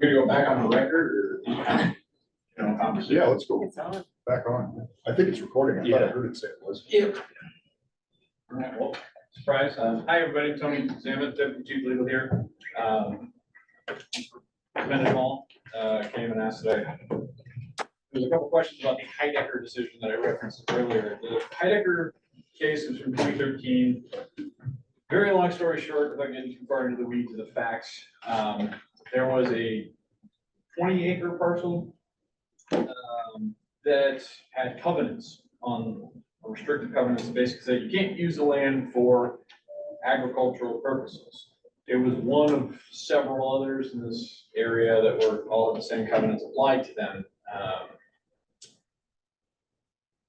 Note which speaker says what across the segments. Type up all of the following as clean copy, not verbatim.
Speaker 1: Gonna go back on the record or, conversation?
Speaker 2: Yeah, let's go
Speaker 3: It's on.
Speaker 2: back on. I think it's recording. I thought I heard it say it was.
Speaker 1: Yep. All right, well, surprise. Hi, everybody. Tony Zammit, Deputy Chief Legal here. Bennett Hall, came and asked today. There's a couple questions about the Heidecker decision that I referenced earlier. The Heidecker case is from 2013. Very long story short, without getting too far into the weeds of the facts, there was a 20-acre parcel that had covenants on restricted covenants, basically said you can't use the land for agricultural purposes. It was one of several others in this area that were all of the same covenants applied to them.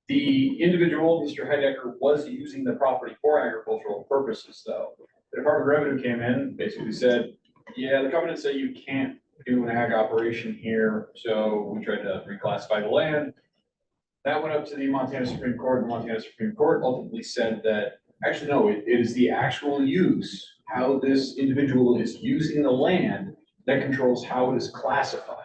Speaker 1: The individual, Mr. Heidecker, was using the property for agricultural purposes, though. The Department of Revenue came in, basically said, yeah, the covenants say you can't do an ag operation here, so we tried to reclassify the land. That went up to the Montana Supreme Court. The Montana Supreme Court ultimately said that, actually, no, it is the actual use, how this individual is using the land that controls how it is classified.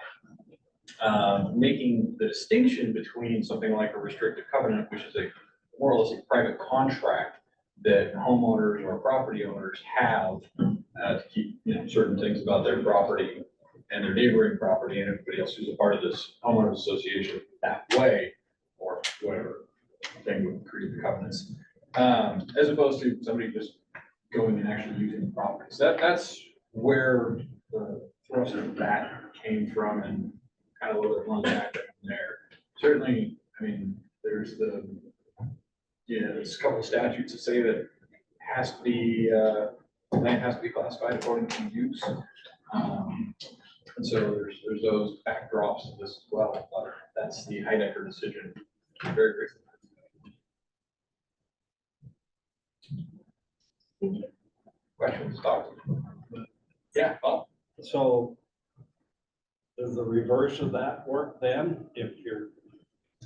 Speaker 1: Making the distinction between something like a restricted covenant, which is a more or less a private contract that homeowners or property owners have to keep, certain things about their property and their neighboring property and everybody else who's a part of this homeowners association that way, or whatever thing would create the covenants, as opposed to somebody just going and actually using the property. So that's where the thrust of that came from, and kind of a little bit run back from there. Certainly, I mean, there's there's a couple of statutes that say that has to be land has to be classified according to use. And so there's those backdrops of this as well. But that's the Heidecker decision. Very briefly. Questions, thoughts? Yeah, Bob?
Speaker 4: So does the reverse of that work then? If you're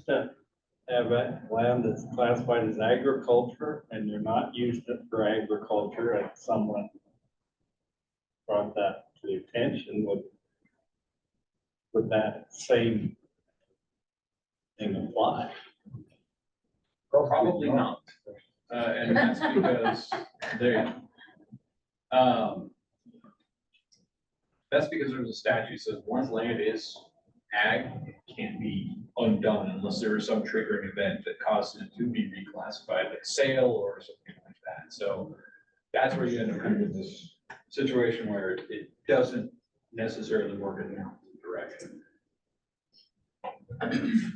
Speaker 4: have land that's classified as agriculture and you're not using it for agriculture, and someone brought that to the attention, would that same thing apply?
Speaker 1: Probably not. And that's because that's because there's a statute that says once land is ag, it can't be undone unless there is some triggering event that causes it to be reclassified, like sale or something like that. So that's where you end up kind of in this situation where it doesn't necessarily work in the opposite direction.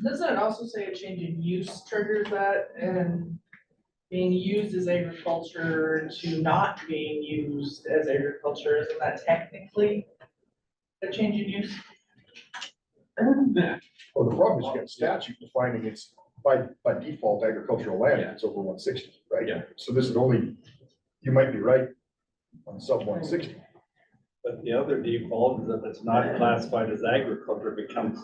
Speaker 3: Doesn't it also say a change in use triggers that, and being used as agriculture to not being used as agriculture, isn't that technically a change in use?
Speaker 2: Well, the problem is you got statute defining it's by default agricultural land, if it's over 160, right?
Speaker 1: Yeah.
Speaker 2: So this is only, you might be right on sub 160.
Speaker 4: But the other default is if it's not classified as agriculture, it becomes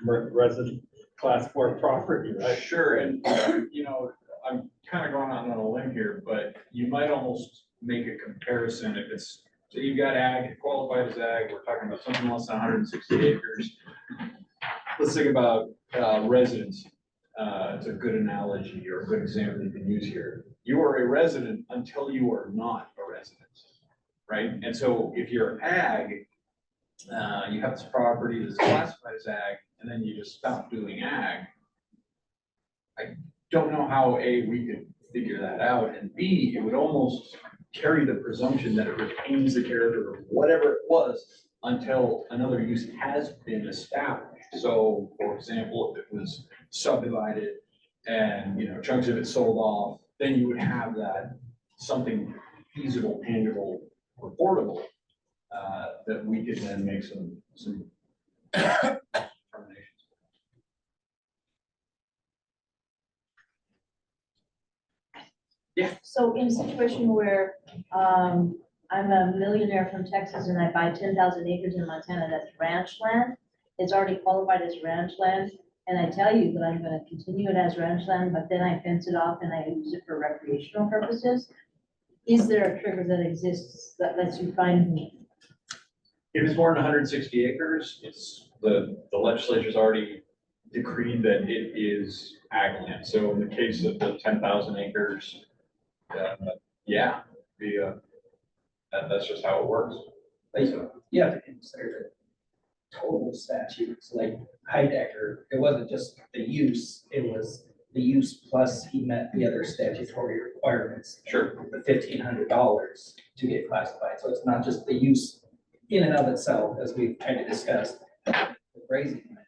Speaker 4: resident class 4 property, right?
Speaker 1: Sure, and I'm kind of going out on a limb here, but you might almost make a comparison if it's, so you've got ag, qualified as ag, we're talking about something less than 160 acres. Let's think about residency. It's a good analogy or a good example you can use here. You are a resident until you are not a resident, right? And so if you're ag, you have this property that's classified as ag, and then you just stop doing ag. I don't know how A, we could figure that out, and B, it would almost carry the presumption that it retains the character of whatever it was until another use has been established. So, for example, if it was subdivided and, chunks of it sold off, then you would have that something feasible, tangible, reportable, that we could then make some determinations. Yeah.
Speaker 5: So in a situation where I'm a millionaire from Texas and I buy 10,000 acres in Montana, that's ranch land. It's already qualified as ranch land. And I tell you that I'm going to continue it as ranch land, but then I fence it off and I use it for recreational purposes. Is there a trigger that exists that lets you find me?
Speaker 1: If it's more than hundred and sixty acres, it's, the legislature's already decreed that it is ag land. So in the case of the 10,000 acres, yeah, that's just how it works.
Speaker 6: Like,
Speaker 1: So,
Speaker 6: you have to consider the total statutes, like Heidecker, it wasn't just the use, it was the use plus he met the other statutory requirements,
Speaker 1: sure,
Speaker 6: the $1,500 to get classified, so it's not just the use in and of itself, as we've kind of discussed, the grazing land.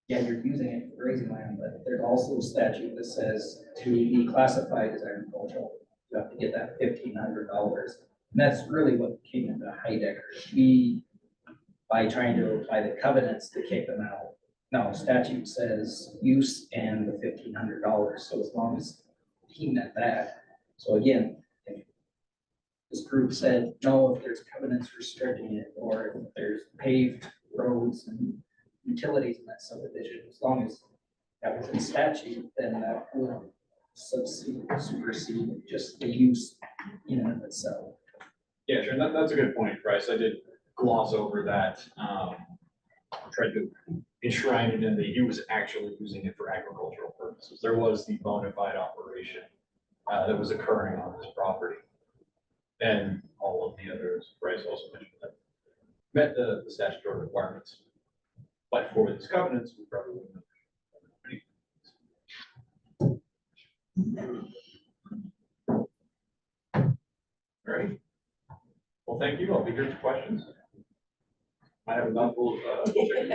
Speaker 6: Yeah, you're using it for grazing land, but there's also a statute that says to be classified as agricultural, you have to get that $1,500. And that's really what came into Heidecker. We, by trying to apply the covenants to kick them out, no, statute says use and the $1,500, so as long as he met that. So again, if this group said, no, if there's covenants restricting it, or if there's paved roads and utilities in that subdivision, as long as that was in statute, then that would supersede just the use in and of itself.
Speaker 1: yeah, sure, that's a good point, Bryce. I did gloss over that. Tried to enshrine it in that he was actually using it for agricultural purposes. There was the bona fide operation that was occurring on this property. And all of the others, Bryce also mentioned that met the statutory requirements. But for these covenants, we probably wouldn't have. All right. Well, thank you. I'll be here for questions. I have a mouthful of chicken.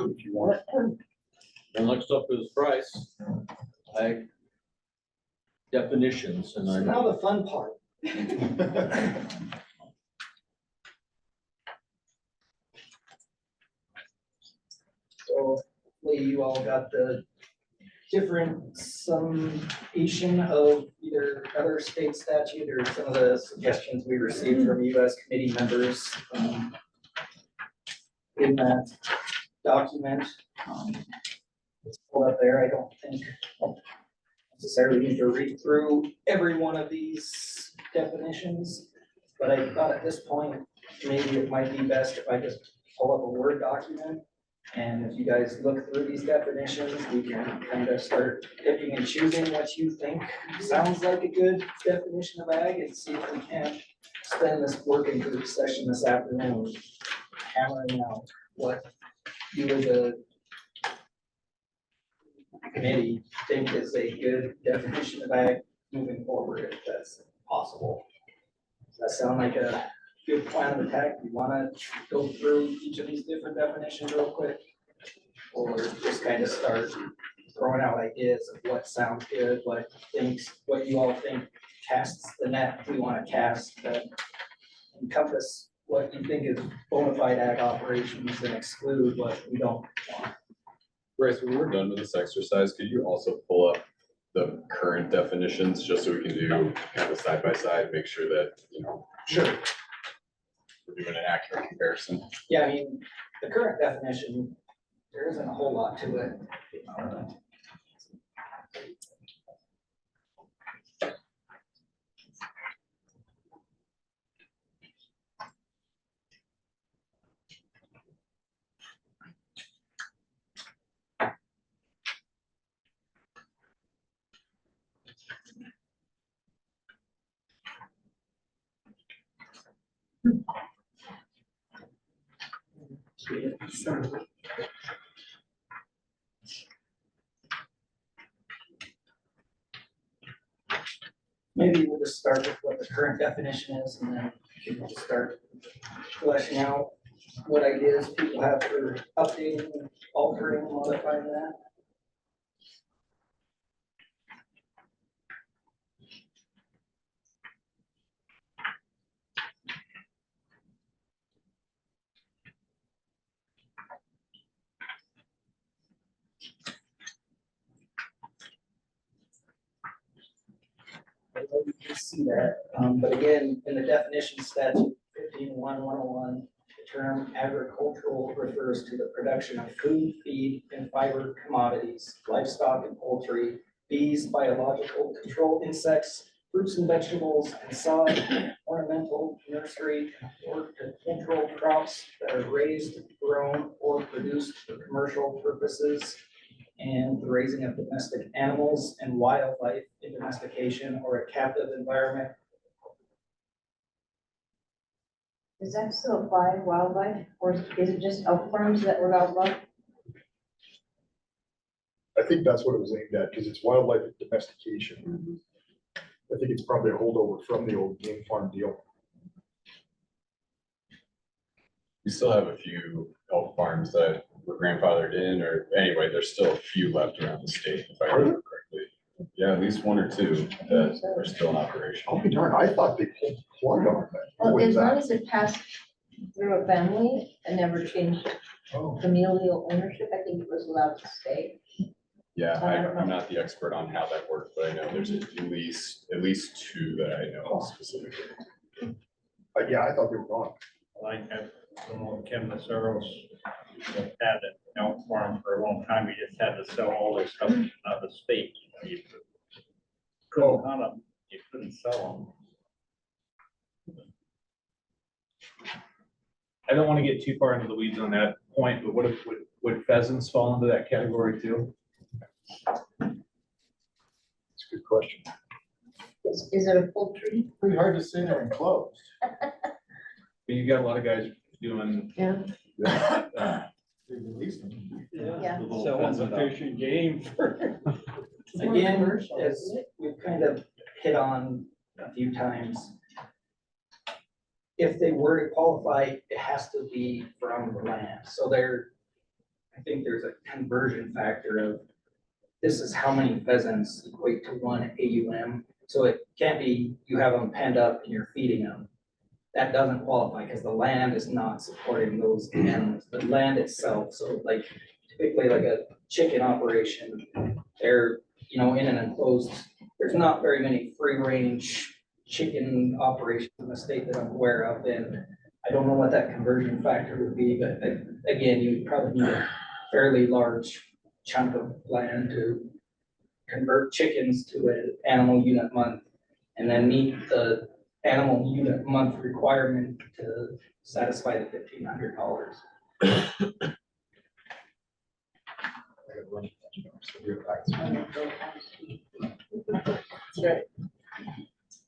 Speaker 2: If you want.
Speaker 7: And next up is Bryce. Ag definitions, and I
Speaker 6: Now the fun part. So hopefully you all got the different summation of either other state statute or some of the suggestions we received from you as committee members. In that document. It's pulled up there. I don't think necessarily need to read through every one of these definitions. But I thought at this point, maybe it might be best if I just pull up a Word document. And if you guys look through these definitions, we can kind of start picking and choosing what you think sounds like a good definition of ag and see if we can spend this working group session this afternoon hammering out what you as a committee think is a good definition of ag moving forward, if that's possible. Does that sound like a good plan of attack? You wanna go through each of these different definitions real quick? Or just kind of start throwing out ideas of what sounds good, what you all think casts the net we wanna cast that encompass what you think is bona fide ag operations and exclude what we don't want.
Speaker 8: Bryce, when we're done with this exercise, could you also pull up the current definitions, just so we can do kind of a side by side, make sure that, you know,
Speaker 6: Sure.
Speaker 8: we're doing an accurate comparison?
Speaker 6: Yeah, I mean, the current definition, there isn't a whole lot to it. Maybe we'll just start with what the current definition is and then we can just start fleshing out what ideas people have for updating, altering, modifying that. I hope you can see that, but again, in the definition statute 15.1.101, the term agricultural refers to the production of food, feed, and fiber commodities, livestock and poultry, bees, biological control insects, fruits and vegetables and sod, ornamental, nursery, or control crops that are raised, grown, or produced for commercial purposes, and the raising of domestic animals and wildlife in domestication or a captive environment.
Speaker 5: Does that still apply wildlife, or is it just elk farms that were outlawed?
Speaker 2: I think that's what it was aimed at, because it's wildlife domestication. I think it's probably a holdover from the old game farm deal.
Speaker 8: We still have a few elk farms that were grandfathered in, or anyway, there's still a few left around the state, if I remember correctly. Yeah, at least one or two that are still in operation.
Speaker 2: I'll be darned, I thought they pulled the plug on that.
Speaker 5: Well,
Speaker 2: What
Speaker 5: as
Speaker 2: was
Speaker 5: long
Speaker 2: that?
Speaker 5: as it passed through a family and never changed
Speaker 2: Oh,
Speaker 5: familial ownership, I think it was allowed to stay.
Speaker 8: Yeah, I'm not the expert on how that works, but I know there's at least two that I know of specifically.
Speaker 2: Yeah, I thought they were gone.
Speaker 4: Like, I don't know, Kim Maceros had an elk farm for a long time. He just had to sell all their stuff out of the state. You couldn't hunt them, you couldn't sell
Speaker 1: I don't want to get too far into the weeds on that point, but what if, would pheasants fall into that category too?
Speaker 2: It's a good question.
Speaker 5: Is it a poultry?
Speaker 2: Pretty hard to say they're enclosed.
Speaker 1: But you got a lot of guys doing,
Speaker 5: Yeah.
Speaker 2: They released them.
Speaker 5: Yeah.
Speaker 1: the
Speaker 4: them.
Speaker 1: little
Speaker 4: Selling
Speaker 1: pheasant
Speaker 4: the
Speaker 1: up.
Speaker 4: fish and game for.
Speaker 6: Again, as we've kind of hit on a few times, if they were to qualify, it has to be from the land. So I think there's a conversion factor of, this is how many pheasants equate to one AUM. So it can't be, you have them penned up and you're feeding them. That doesn't qualify because the land is not supporting those animals, the land itself. So like typically like a chicken operation, they're, in an enclosed, there's not very many free range chicken operations in the state that I'm aware of. And I don't know what that conversion factor would be, but again, you would probably need a fairly large chunk of land to convert chickens to an animal unit month and then meet the animal unit month requirement to satisfy the $1,500.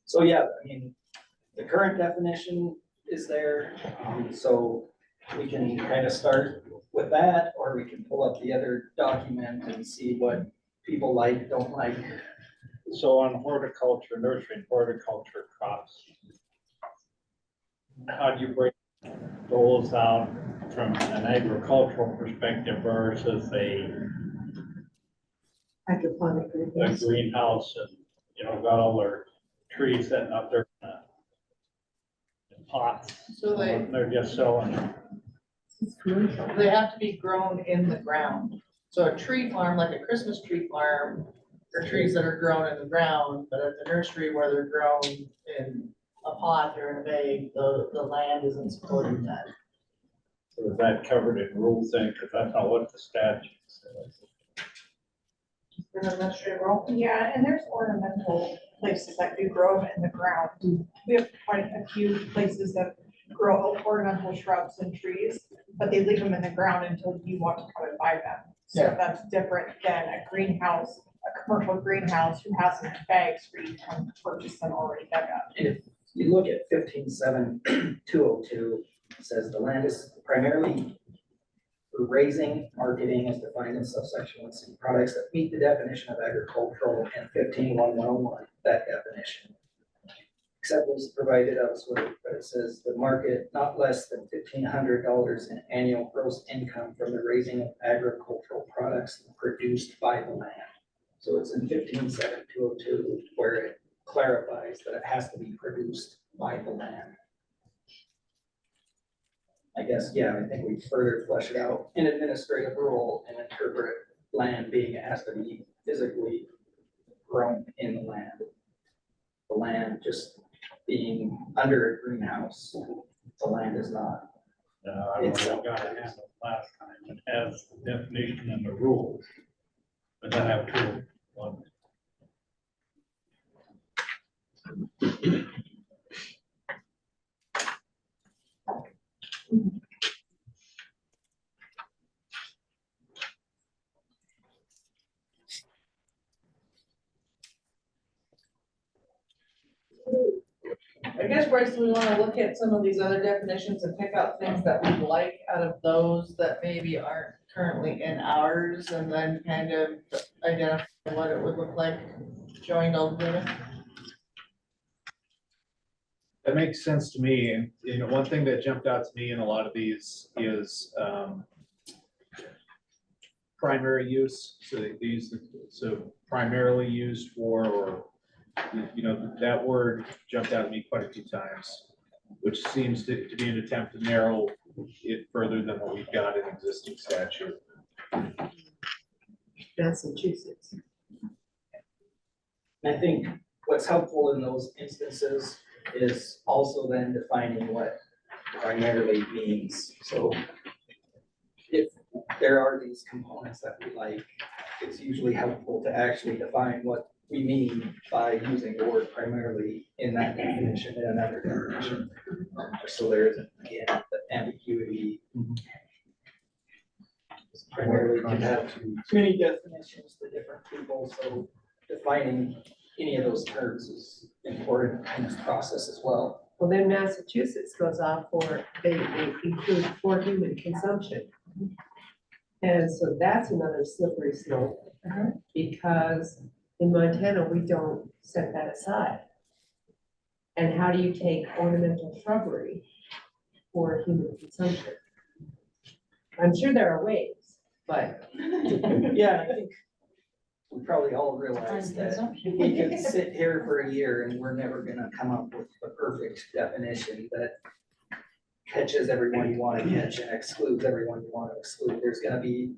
Speaker 6: So yeah, I mean, the current definition is there, so we can kind of start with that, or we can pull up the other document and see what people like, don't like.
Speaker 4: So on horticulture, nursery and horticulture crops, how do you break those out from an agricultural perspective versus a
Speaker 3: Hydroponic.
Speaker 4: greenhouse and, got all their trees sitting up there in pots?
Speaker 3: So
Speaker 4: They're just selling them.
Speaker 3: they have to be grown in the ground. So a tree farm, like a Christmas tree farm, are trees that are grown in the ground, but at the nursery where they're grown in a pot or in a bag, the land isn't supporting that.
Speaker 4: So is that covered in rules then? Because that's not what the statute says.
Speaker 3: In a nursery role.
Speaker 9: Yeah, and there's ornamental places that do grow in the ground. We have quite a few places that grow ornamental shrubs and trees, but they leave them in the ground until you want to come and buy them. So
Speaker 3: Yeah.
Speaker 9: that's different than a greenhouse, a commercial greenhouse who has them in bags for you to come purchase them already dug up.
Speaker 6: And if you look at 15.7.202, it says the land is primarily for raising, marketing as defined in subsection 1C, products that meet the definition of agricultural, and 15.1.101, that definition. Except was provided elsewhere, but it says the market not less than $1,500 in annual gross income from the raising of agricultural products produced by the land. So it's in 15.7.202 where it clarifies that it has to be produced by the land. I guess, yeah, I think we further flesh it out in administrative rule and interpret land being, it has to be physically grown in the land. The land just being under a greenhouse, the land is not.
Speaker 4: I don't know, I got it handled last time. It has the definition and the rules. But then I have two, one.
Speaker 3: I guess, Bryce, we wanna look at some of these other definitions and pick out things that we like out of those that maybe aren't currently in ours, and then kind of identify what it would look like joined all together.
Speaker 10: That makes sense to me, and, you know, one thing that jumped out to me in a lot of these is, primary use, so primarily used for, or, you know, that word jumped out at me quite a few times, which seems to be an attempt to narrow it further than what we've got in existing statute.
Speaker 11: Massachusetts.
Speaker 6: I think what's helpful in those instances is also then defining what primarily means. So if there are these components that we like, it's usually helpful to actually define what we mean by using the word primarily in that definition, in another definition. So there isn't, again, the ambiguity. Primarily can have many definitions to different people, so defining any of those terms is important in this process as well.
Speaker 11: Well, then Massachusetts goes off for, they include for human consumption. And so that's another slippery slope, because in Montana, we don't set that aside. And how do you take ornamental shrubbery for human consumption? I'm sure there are ways, but
Speaker 6: Yeah, I think we probably all realize that we could sit here for a year and we're never gonna come up with the perfect definition that catches everyone you wanna catch and excludes everyone you wanna exclude. There's gonna be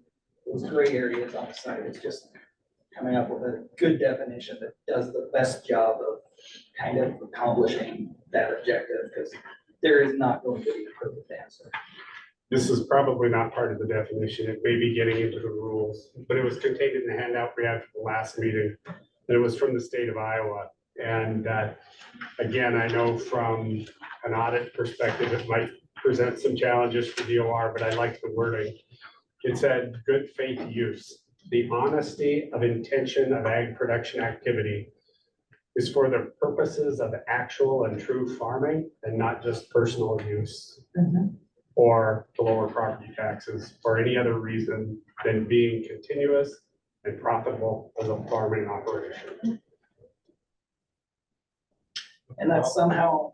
Speaker 6: those gray areas on the side. It's just coming up with a good definition that does the best job of kind of accomplishing that objective, because there is not going to be a perfect answer.
Speaker 12: This is probably not part of the definition. It may be getting into the rules, but it was contained in the handout we had for the last meeting. And it was from the state of Iowa. And again, I know from an audit perspective, it might present some challenges for DOR, but I like the wording. It said, good faith use. The honesty of intention of ag production activity is for the purposes of actual and true farming and not just personal use. Or to lower property taxes for any other reason than being continuous and profitable as a farming operation.
Speaker 6: And that's somehow,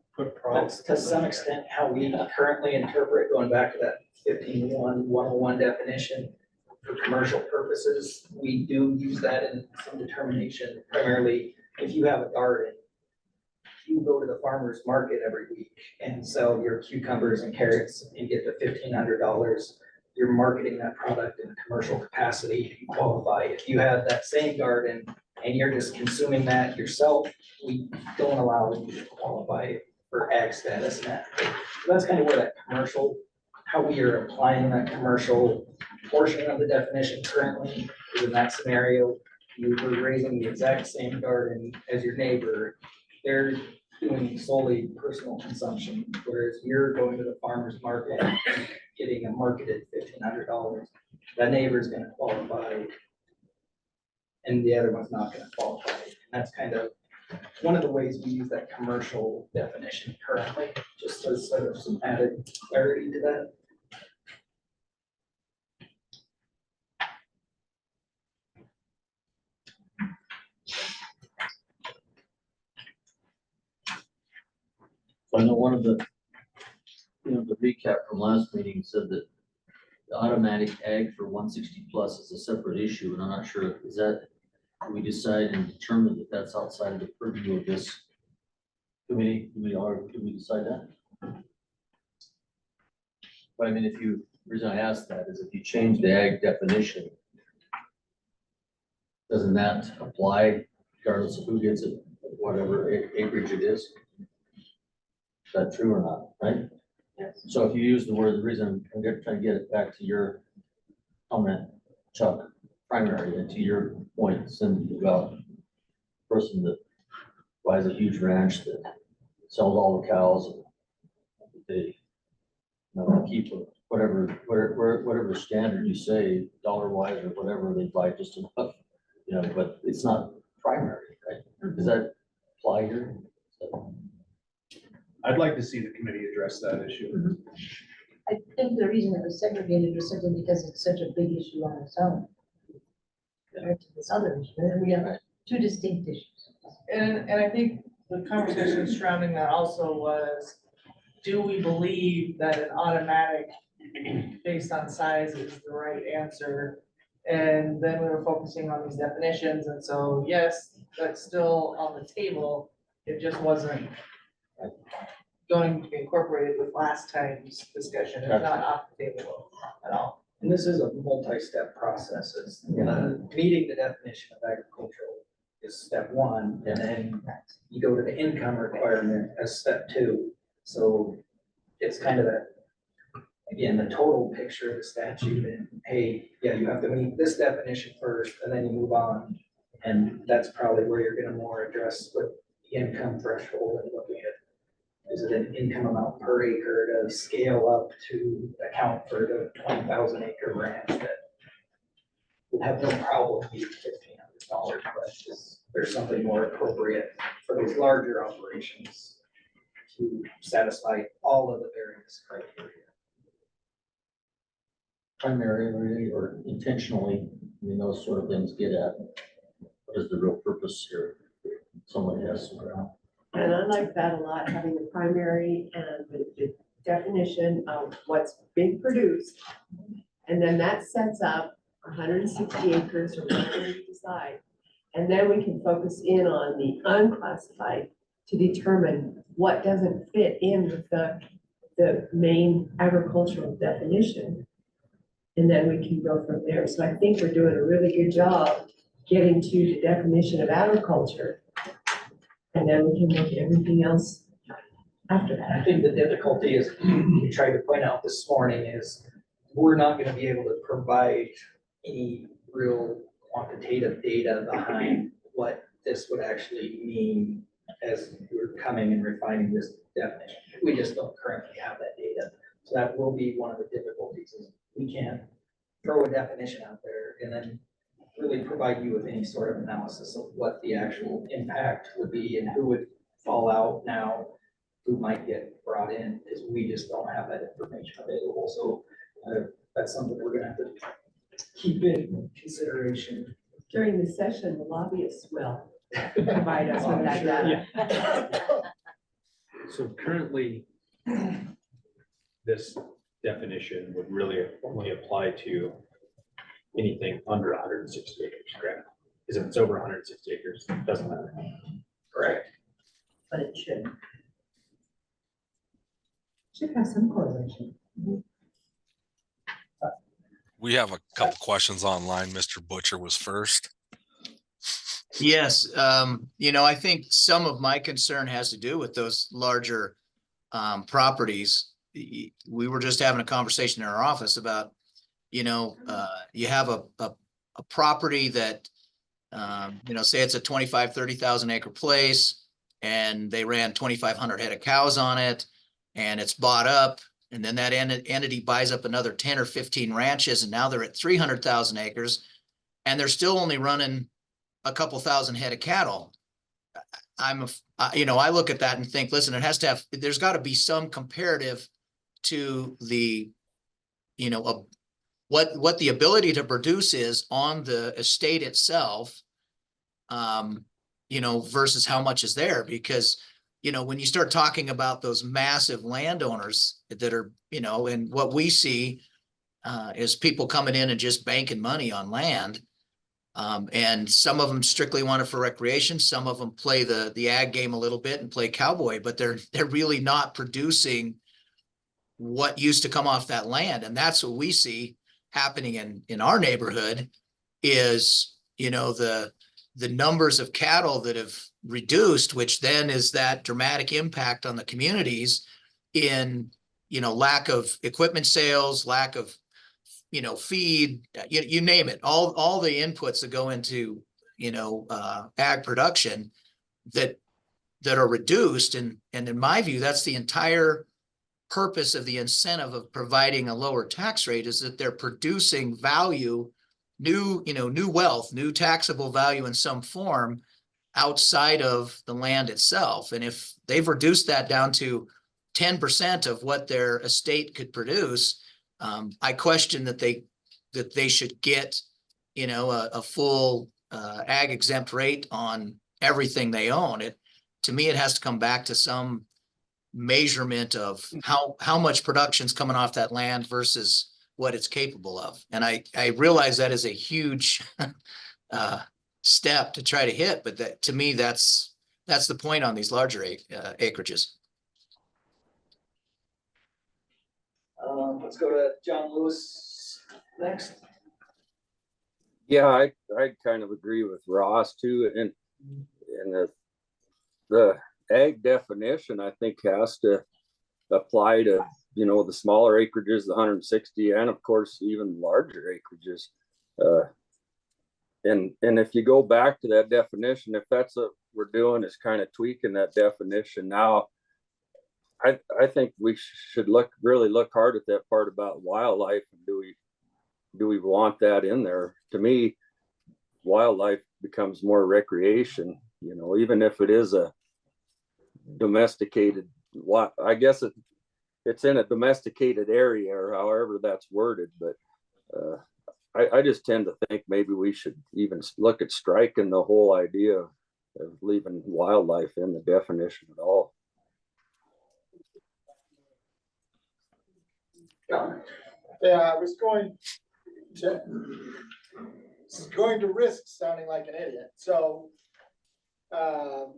Speaker 6: that's to some extent how we currently interpret, going back to that 15.1.101 definition. For commercial purposes, we do use that in some determination, primarily if you have a garden. You go to the farmer's market every week and sell your cucumbers and carrots and get the $1,500. You're marketing that product in a commercial capacity, you qualify. If you have that same garden and you're just consuming that yourself, we don't allow you to qualify for ag status in that. So that's kind of where that commercial, how we are applying that commercial portion of the definition currently is in that scenario. You were raising the exact same garden as your neighbor. They're doing solely personal consumption, whereas you're going to the farmer's market, and getting a marketed $1,500. That neighbor's gonna qualify, and the other one's not gonna qualify. And that's kind of one of the ways we use that commercial definition currently, just as sort of some added clarity to that.
Speaker 7: I know one of the, the recap from last meeting said that the automatic ag for 160 plus is a separate issue, and I'm not sure, is that, do we decide and determine that that's outside of the purview of this committee? Can we decide that? But I mean, the reason I ask that is if you change the ag definition, doesn't that apply regardless of who gets it, whatever acreage it is? Is that true or not, right?
Speaker 3: Yes.
Speaker 7: So if you use the word, the reason I'm trying to get it back to your comment, Chuck, primary, and to your point, Cindy, about person that buys a huge ranch that sells all the cows. They, you know, keep whatever standard you say, dollar wise or whatever, they buy just enough, you know, but it's not primary, right? Does that apply here?
Speaker 10: I'd like to see the committee address that issue.
Speaker 5: I think the reason it was segregated was simply because it's such a big issue on its own. Compared to this other issue, and we have two distinct issues.
Speaker 3: And I think the conversation surrounding that also was, do we believe that an automatic based on size is the right answer? And then we were focusing on these definitions, and so, yes, that's still on the table, it just wasn't going to be incorporated with last time's discussion, it's not off the table at all.
Speaker 6: And this is a multi-step process. It's, meeting the definition of agricultural is step one, and then you go to the income requirement as step two. So it's kind of that, again, the total picture of the statute, and hey, yeah, you have to meet this definition first, and then you move on. And that's probably where you're gonna more address with the income threshold and looking at, is it an income amount per acre to scale up to account for the 20,000 acre ranch that would have no problem meeting $1,500, but there's something more appropriate for those larger operations to satisfy all of the various criteria.
Speaker 7: Primarily or intentionally, I mean, those sort of things get at, what is the real purpose here? Someone has some ground.
Speaker 11: And I like that a lot, having the primary and the definition of what's being produced. And then that sets up 160 acres or whatever we decide. And then we can focus in on the unclassified to determine what doesn't fit in with the main agricultural definition. And then we can go from there. So I think we're doing a really good job getting to the definition of agriculture. And then we can look at everything else after that.
Speaker 6: I think the difficulty is, we tried to point out this morning, is we're not gonna be able to provide any real quantitative data behind what this would actually mean as we're coming and refining this definition. We just don't currently have that data. So that will be one of the difficulties, is we can't throw a definition out there and then really provide you with any sort of analysis of what the actual impact would be and who would fall out now, who might get brought in, because we just don't have that information available. So that's something we're gonna have to keep in consideration.
Speaker 11: During the session, the lobbyists will provide us with that data.
Speaker 10: So currently, this definition would really only apply to anything under 160 acres, correct? Because if it's over 160 acres, it doesn't matter.
Speaker 6: Correct.
Speaker 11: But it should. Should have some correlation.
Speaker 13: We have a couple questions online. Mr. Butcher was first.
Speaker 14: Yes, I think some of my concern has to do with those larger properties. We were just having a conversation in our office about, you have a property that, say it's a 25, 30,000 acre place, and they ran 2,500 head of cows on it, and it's bought up. And then that entity buys up another 10 or 15 ranches, and now they're at 300,000 acres, and they're still only running a couple thousand head of cattle. I look at that and think, listen, there's got to be some comparative to the, what the ability to produce is on the estate itself, versus how much is there. Because, when you start talking about those massive landowners that are, and what we see is people coming in and just banking money on land. And some of them strictly want it for recreation. Some of them play the ag game a little bit and play cowboy, but they're really not producing what used to come off that land. And that's what we see happening in our neighborhood is, the numbers of cattle that have reduced, which then is that dramatic impact on the communities in, lack of equipment sales, lack of, feed, you name it, all the inputs that go into, ag production that that are reduced. And in my view, that's the entire purpose of the incentive of providing a lower tax rate, is that they're producing value, new wealth, new taxable value in some form outside of the land itself. And if they've reduced that down to 10% of what their estate could produce, I question that they should get, a full ag exempt rate on everything they own. To me, it has to come back to some measurement of how much production's coming off that land versus what it's capable of. And I realize that is a huge step to try to hit, but that, to me, that's the point on these larger acreages.
Speaker 6: Let's go to John Lewis next.
Speaker 15: Yeah, I kind of agree with Ross too, and the ag definition, I think, has to apply to, the smaller acreages, the 160, and of course, even larger acreages. And if you go back to that definition, if that's what we're doing is kind of tweaking that definition now, I think we should really look hard at that part about wildlife. Do we want that in there? To me, wildlife becomes more recreation, even if it is a domesticated, I guess it's in a domesticated area or however that's worded, but I just tend to think maybe we should even look at striking the whole idea of leaving wildlife in the definition at all.
Speaker 2: Yeah, I was going to risk sounding like an idiot. So I'm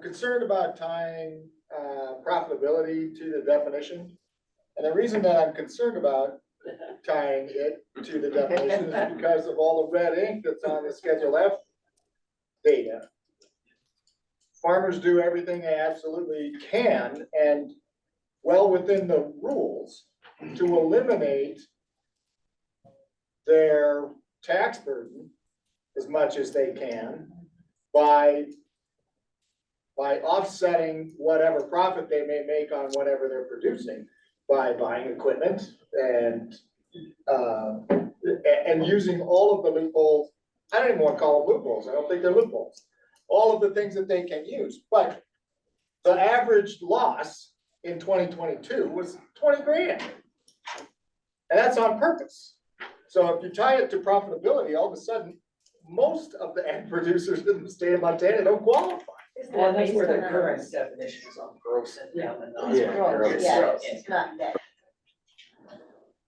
Speaker 2: concerned about tying profitability to the definition. And the reason that I'm concerned about tying it to the definition is because of all the red ink that's on the Schedule F data. Farmers do everything they absolutely can and well within the rules to eliminate their tax burden as much as they can by offsetting whatever profit they may make on whatever they're producing by buying equipment and using all of the loopholes. I don't even want to call them loopholes. I don't think they're loopholes. All of the things that they can use, but the average loss in 2022 was 20 grand. And that's on purpose. So if you tie it to profitability, all of a sudden, most of the ag producers in the state of Montana don't qualify.
Speaker 6: Well, that's where the current definition is on gross income and not.
Speaker 5: It's gross, yeah,
Speaker 6: gross.
Speaker 5: it's not net.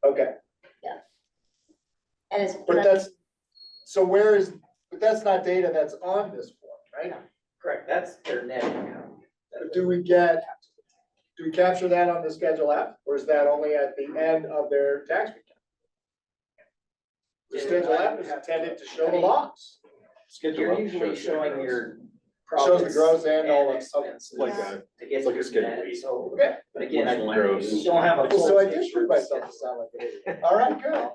Speaker 2: Okay,
Speaker 5: And it's.
Speaker 2: but that's not data that's on this form, right?
Speaker 6: Correct, that's their net income.
Speaker 2: But do we capture that on the Schedule F, or is that only at the end of their tax return? The Schedule F is intended to show the loss.
Speaker 6: You're usually showing your
Speaker 2: Shows the
Speaker 6: profits
Speaker 2: gross and all the
Speaker 6: expenses.
Speaker 8: Like a-
Speaker 6: To get
Speaker 8: like a
Speaker 6: to
Speaker 8: Schedule
Speaker 6: net,
Speaker 8: E.
Speaker 6: so,
Speaker 2: Okay.
Speaker 6: but again,
Speaker 8: Gross.
Speaker 6: you don't have a full.
Speaker 2: So I did
Speaker 6: picture
Speaker 2: prove
Speaker 6: of the
Speaker 2: myself to sound like an idiot. All right, good.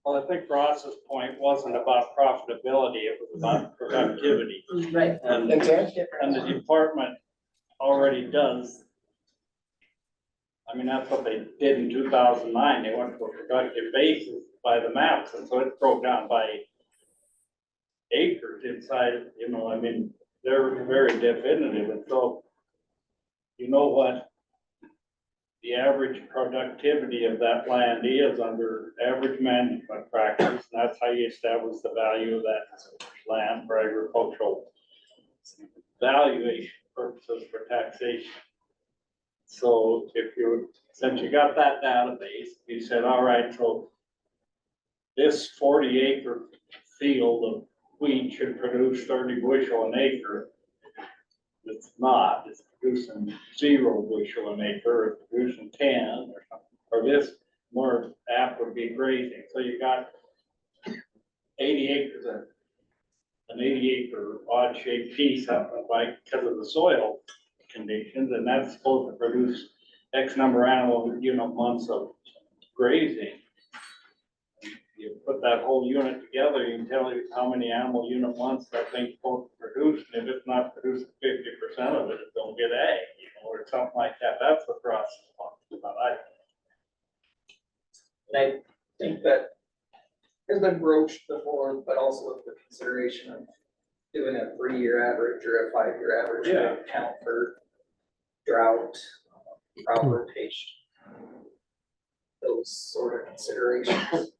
Speaker 4: Well, I think Ross's point wasn't about profitability, it was about productivity.
Speaker 6: Right.
Speaker 4: And
Speaker 2: Intent?
Speaker 4: the department already does. I mean, that's what they did in 2009. They went to a productive basis by the maps, and so it's broke down by acres inside, I mean, they're very definitive, and so you know what the average productivity of that land is under average management practice, and that's how you establish the value of that land for agricultural valuation purposes for taxation. So since you got that database, you said, all right, so this 40-acre field of wheat should produce 30 bushel an acre. It's not, it's producing 0 bushel an acre, it's producing 10 or something. Or this more apt would be grazing. So you got 80 acres, an 80-acre odd shaped piece up like because of the soil conditions, and that's supposed to produce X number of animal, months of grazing. you put that whole unit together, you can tell you how many animal unit months that thing's supposed to produce, and if it's not producing 50% of it, it don't get egg, or something like that. That's the process I'm talking about.
Speaker 6: And I think that has been broached before, but also with the consideration of doing a 3-year average or a 5-year average to
Speaker 4: Yeah.
Speaker 6: account for drought, crop rotation. Those sort of considerations.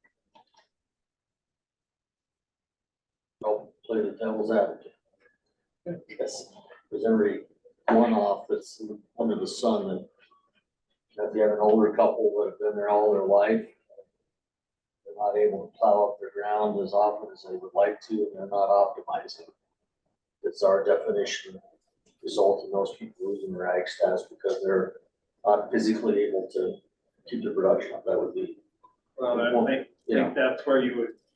Speaker 7: I'll play the devil's advocate. Because there's every one-off that's under the sun that, if you have an older couple that have been there all their life, they're not able to plow up their ground as often as they would like to, and they're not optimizing. It's our definition, result in those people losing their ag status because they're not physically able to keep the production up. That would be.
Speaker 4: Well, I think that's where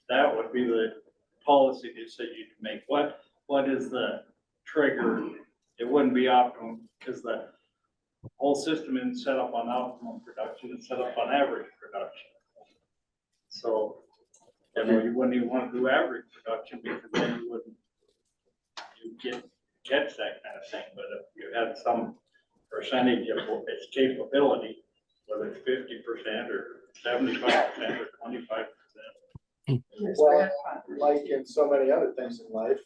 Speaker 4: that would be the policy decision you can make. What is the trigger? It wouldn't be optimum because the whole system isn't set up on optimum production, it's set up on average production. So, you wouldn't even want to do average production because then you catch that kind of thing. But if you had some percentage of its capability, whether it's 50% or 75% or 25%.
Speaker 2: Well, like in so many other things in life,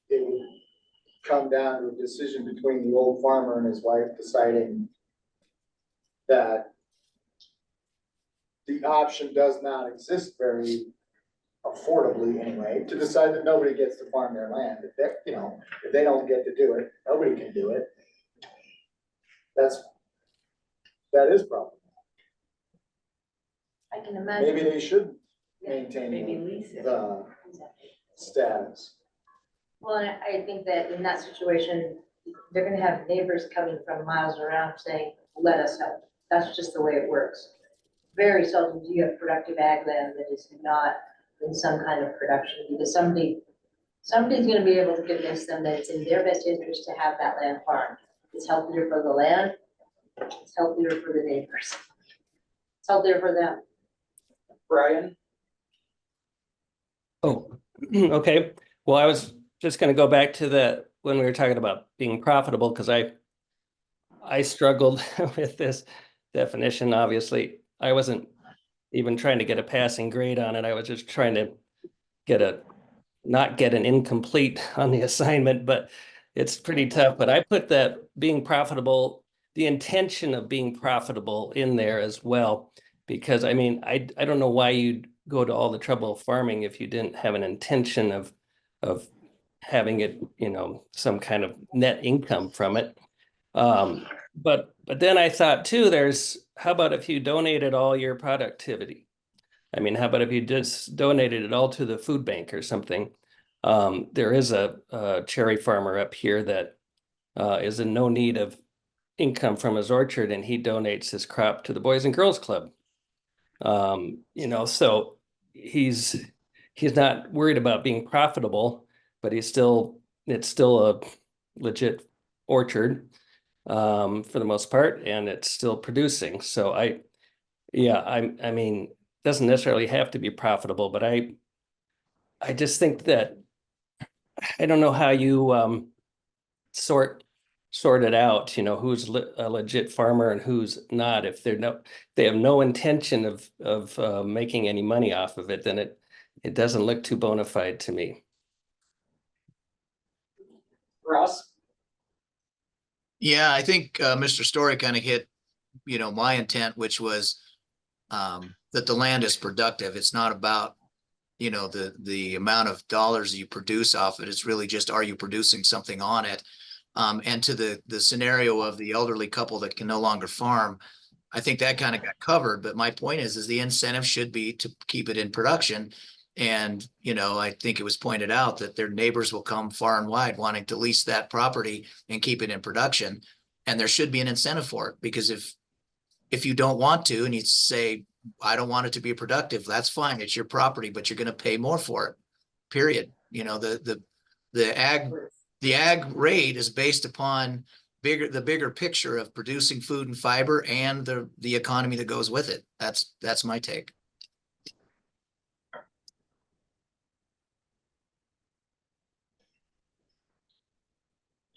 Speaker 2: it would come down to a decision between the old farmer and his wife deciding that the option does not exist very affordably anyway, to decide that nobody gets to farm their land. If they, if they don't get to do it, nobody can do it. That is problematic.
Speaker 5: I can imagine.
Speaker 2: Maybe they should maintain
Speaker 11: Maybe lease it.
Speaker 2: the status.
Speaker 5: Well, and I think that in that situation, they're gonna have neighbors coming from miles around saying, let us help. That's just the way it works. Very seldom do you have productive ag land that is not in some kind of production, because somebody's gonna be able to convince them that it's in their best interest to have that land farmed. It's healthier for the land, it's healthier for the neighbors. It's healthier for them.
Speaker 6: Brian?
Speaker 16: Oh, okay. Well, I was just gonna go back to when we were talking about being profitable, because I struggled with this definition, obviously. I wasn't even trying to get a passing grade on it. I was just trying to not get an incomplete on the assignment, but it's pretty tough. But I put that being profitable, the intention of being profitable in there as well. Because I mean, I don't know why you'd go to all the trouble of farming if you didn't have an intention of having it, some kind of net income from it. But then I thought too, how about if you donated all your productivity? I mean, how about if you just donated it all to the food bank or something? There is a cherry farmer up here that is in no need of income from his orchard, and he donates his crop to the Boys and Girls Club. So he's not worried about being profitable, but it's still a legit orchard for the most part, and it's still producing. So I mean, doesn't necessarily have to be profitable, but I just think that I don't know how you sort it out, who's a legit farmer and who's not. If they have no intention of making any money off of it, then it doesn't look too bona fide to me.
Speaker 6: Ross?
Speaker 14: Yeah, I think Mr. Story kind of hit, my intent, which was that the land is productive. It's not about, the amount of dollars you produce off it. It's really just, are you producing something on it? And to the scenario of the elderly couple that can no longer farm, I think that kind of got covered. But my point is the incentive should be to keep it in production. And, I think it was pointed out that their neighbors will come far and wide wanting to lease that property and keep it in production. And there should be an incentive for it, because if you don't want to, and you say, I don't want it to be productive, that's fine. It's your property, but you're going to pay more for it, period. The ag rate is based upon the bigger picture of producing food and fiber and the economy that goes with it. That's my take.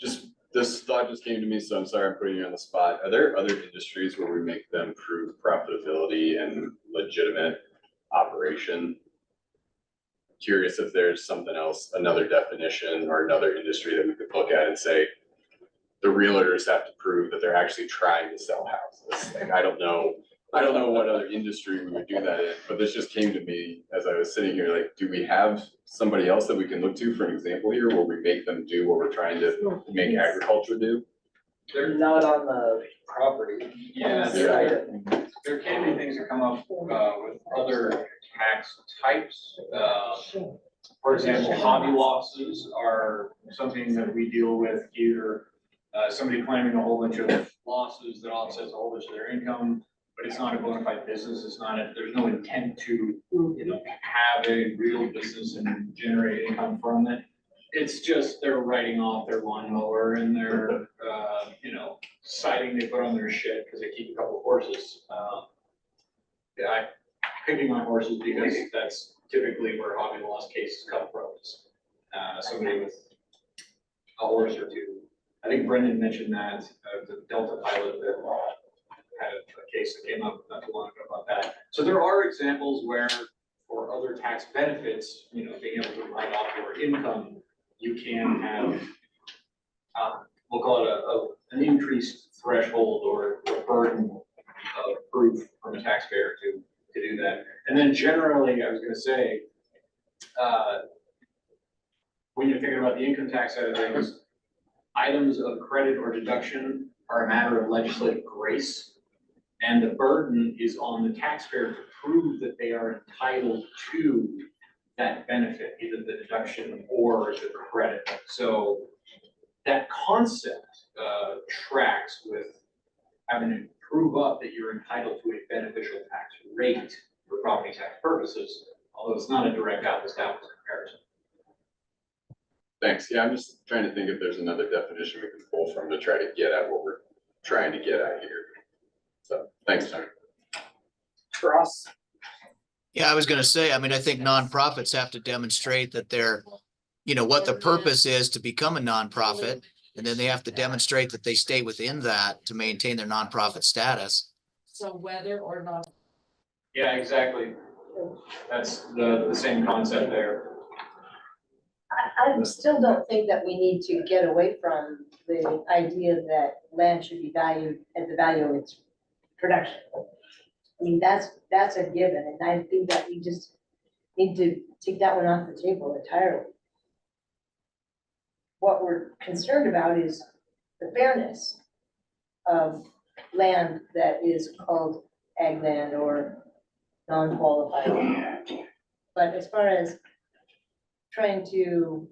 Speaker 8: Just, this thought just came to me, so I'm sorry I'm putting you on the spot. Are there other industries where we make them prove profitability and legitimate operation? Curious if there's something else, another definition or another industry that we could look at and say, the realtors have to prove that they're actually trying to sell houses. Like, I don't know what other industry we would do that in, but this just came to me as I was sitting here, like, do we have somebody else that we can look to for an example here where we make them do what we're trying to make agriculture do?
Speaker 6: They're not on the property.
Speaker 1: Yeah, there can be things that come up with other tax types. For example, hobby losses are something that we deal with here. Somebody claiming a whole bunch of losses that offsets a whole bunch of their income, but it's not a bona fide business. It's not, there's no intent to, have a real business and generate income from it. It's just they're writing off their lawnmower and their, siding they put on their shed because they keep a couple of horses. Yeah, I'm picking on horses because that's typically where hobby loss cases come from. Is, somebody with a horse or two. I think Brendan mentioned that, the Delta pilot that had a case that came up not too long ago about that. So there are examples where for other tax benefits, being able to write off your income, you can have, we'll call it an increased threshold or a burden of proof from a taxpayer to do that. And then generally, I was gonna say, when you're thinking about the income tax side of things, items of credit or deduction are a matter of legislative grace. And the burden is on the taxpayer to prove that they are entitled to that benefit, either the deduction or the credit. So that concept tracks with having to prove up that you're entitled to a beneficial tax rate for property tax purposes, although it's not a direct apples to apples comparison.
Speaker 8: Thanks. Yeah, I'm just trying to think if there's another definition we can pull from to try to get at what we're trying to get at here. So, thanks, Tony.
Speaker 6: Ross?
Speaker 14: Yeah, I was gonna say, I think nonprofits have to demonstrate that they're, what the purpose is to become a nonprofit. And then they have to demonstrate that they stay within that to maintain their nonprofit status.
Speaker 11: So whether or not.
Speaker 1: Yeah, exactly. That's the same concept there.
Speaker 5: I still don't think that we need to get away from the idea that land should be valued at the value of its production. That's a given, and I think that we just need to take that one off the table entirely. What we're concerned about is the fairness of land that is called ag land or non-qualified. But as far as trying to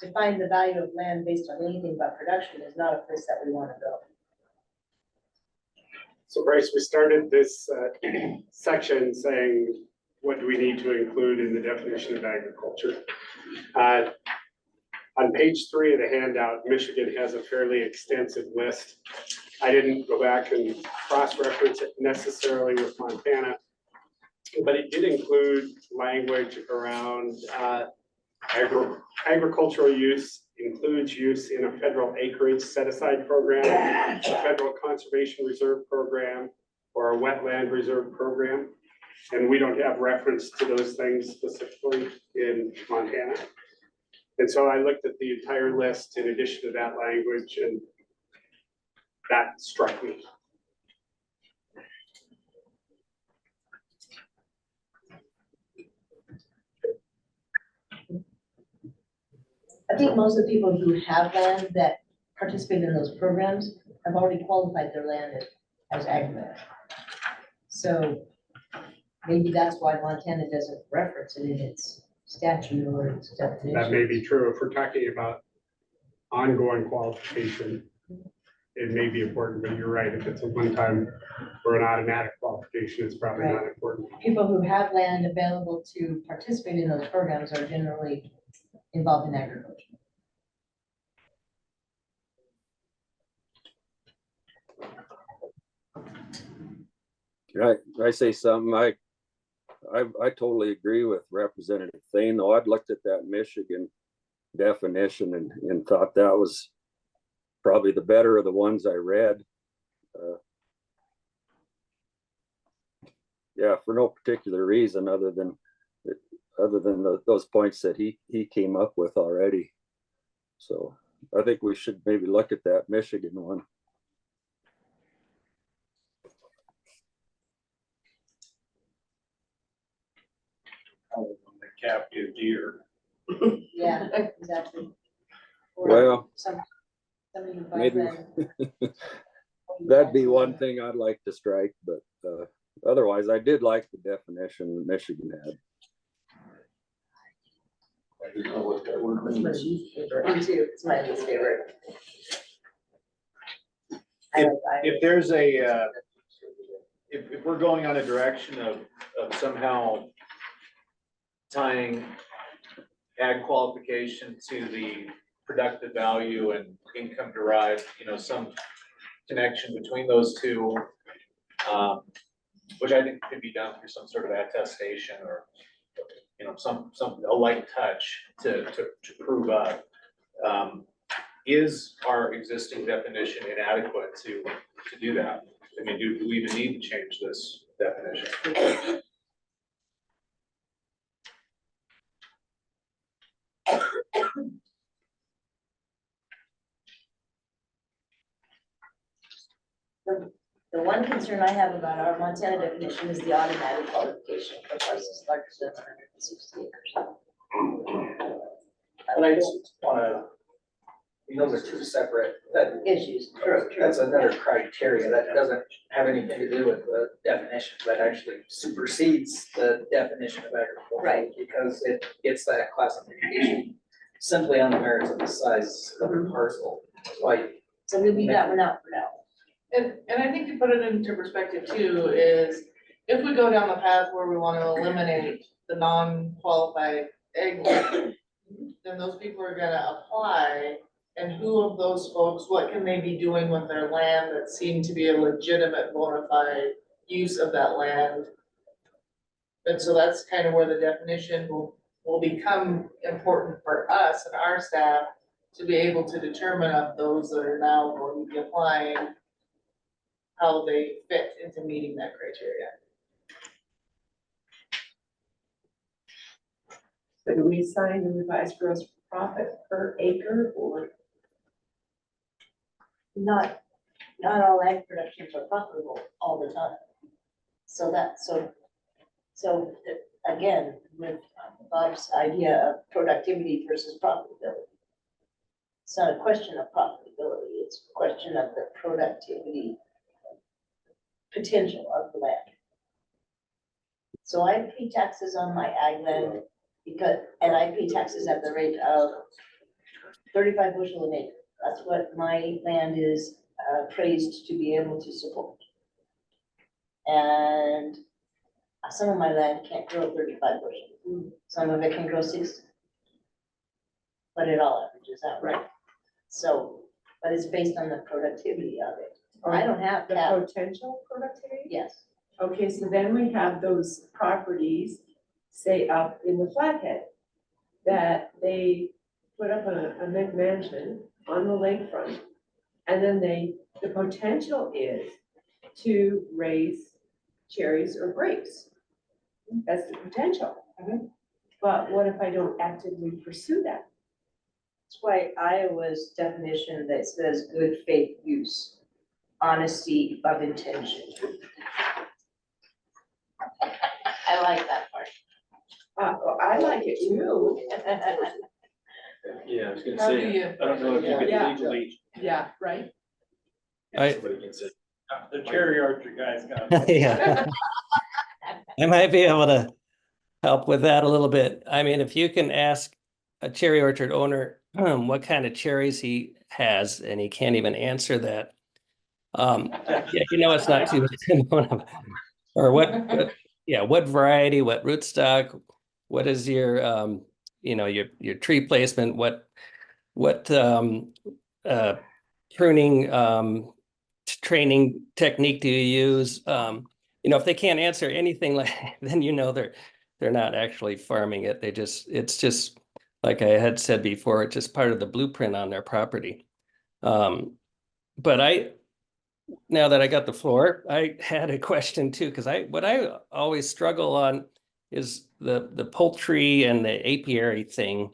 Speaker 5: define the value of land based on anything but production is not a place that we want to go.
Speaker 12: So Bryce, we started this section saying, what do we need to include in the definition of agriculture? On page 3 of the handout, Michigan has a fairly extensive list. I didn't go back and cross-reference it necessarily with Montana, but it did include language around agricultural use includes use in a federal acreage set-aside program, a federal conservation reserve program, or a wetland reserve program. And we don't have reference to those things specifically in Montana. And so I looked at the entire list in addition to that language, and that struck me.
Speaker 5: I think most of the people who have land that participate in those programs have already qualified their land as ag land. So maybe that's why Montana doesn't reference it in its statute or its definition.
Speaker 12: That may be true. If we're talking about ongoing qualification, it may be important, but you're right. If it's a one-time or an automatic qualification, it's probably not important.
Speaker 5: People who have land available to participate in those programs are generally involved in agriculture.
Speaker 15: Can I say something? I totally agree with Representative Thane, though. I'd looked at that Michigan definition and thought that was probably the better of the ones I read. Yeah, for no particular reason other than those points that he came up with already. So I think we should maybe look at that Michigan one.
Speaker 4: The captive deer.
Speaker 5: Yeah, exactly. Or
Speaker 15: Well,
Speaker 5: somebody who buys
Speaker 15: maybe
Speaker 5: them.
Speaker 15: that'd be one thing I'd like to strike, but otherwise I did like the definition that Michigan had.
Speaker 5: It's my least favorite. Me too, it's my least favorite.
Speaker 10: If there's a, if we're going on a direction of somehow tying ag qualification to the productive value and income derived, some connection between those two, which I think could be done through some sort of attestation or, a light touch to prove up. Is our existing definition inadequate to do that? I mean, do we even need to change this definition?
Speaker 5: The one concern I have about our Montana definition is the automatic qualification for parcels larger than 160 acres.
Speaker 6: And I just wanna, those are two separate,
Speaker 5: Issues, true.
Speaker 6: that's another criteria that doesn't have anything to do with the definition, that actually supersedes the definition of agriculture.
Speaker 5: Right.
Speaker 6: Because it gets that classification simply on the merits of the size of the parcel. That's why.
Speaker 5: So we'll leave that one out for now.
Speaker 3: And I think to put it into perspective too, is if we go down the path where we want to eliminate the non-qualified ag land, then those people are gonna apply, and who of those folks, what can they be doing with their land that seem to be a legitimate bona fide use of that land? And so that's kind of where the definition will become important for us and our staff to be able to determine of those that are now going to be applying, how they fit into meeting that criteria.
Speaker 11: So do we assign the revised gross profit per acre or?
Speaker 5: Not all ag productions are profitable all the time. So again, with Bob's idea of productivity versus profitability. It's not a question of profitability, it's a question of the productivity potential of the land. So I pay taxes on my ag land and I pay taxes at the rate of 35 bushel an acre. That's what my land is praised to be able to support. And some of my land can't grow 35 bushel. Some of it can grow 60. But it all averages out, right? So, but it's based on the productivity of it. I don't have
Speaker 11: the
Speaker 5: cattle.
Speaker 11: potential productivity?
Speaker 5: Yes.
Speaker 11: Okay, so then we have those properties, say up in the Flathead, that they put up a McMansion on the lakefront. And then the potential is to raise cherries or grapes. That's the potential. But what if I don't actively pursue that?
Speaker 5: That's why Iowa's definition that says good faith use, honesty of intention. I like that part.
Speaker 11: I like it too.
Speaker 10: Yeah, I was gonna
Speaker 3: How do
Speaker 10: say,
Speaker 3: you-
Speaker 10: I don't know if you could
Speaker 11: Yeah.
Speaker 10: legally.
Speaker 11: Yeah, right.
Speaker 10: Somebody can say.
Speaker 4: The cherry orchard guys got.
Speaker 16: Yeah. I might be able to help with that a little bit. I mean, if you can ask a cherry orchard owner what kind of cherries he has, and he can't even answer that. Yeah, it's not too or what variety, what rootstock, what is your your tree placement, what pruning training technique do you use? If they can't answer anything like, then they're not actually farming it. It's just like I had said before, it's just part of the blueprint on their property. But now that I got the floor, I had a question too, because what I always struggle on is the poultry and the apiary thing.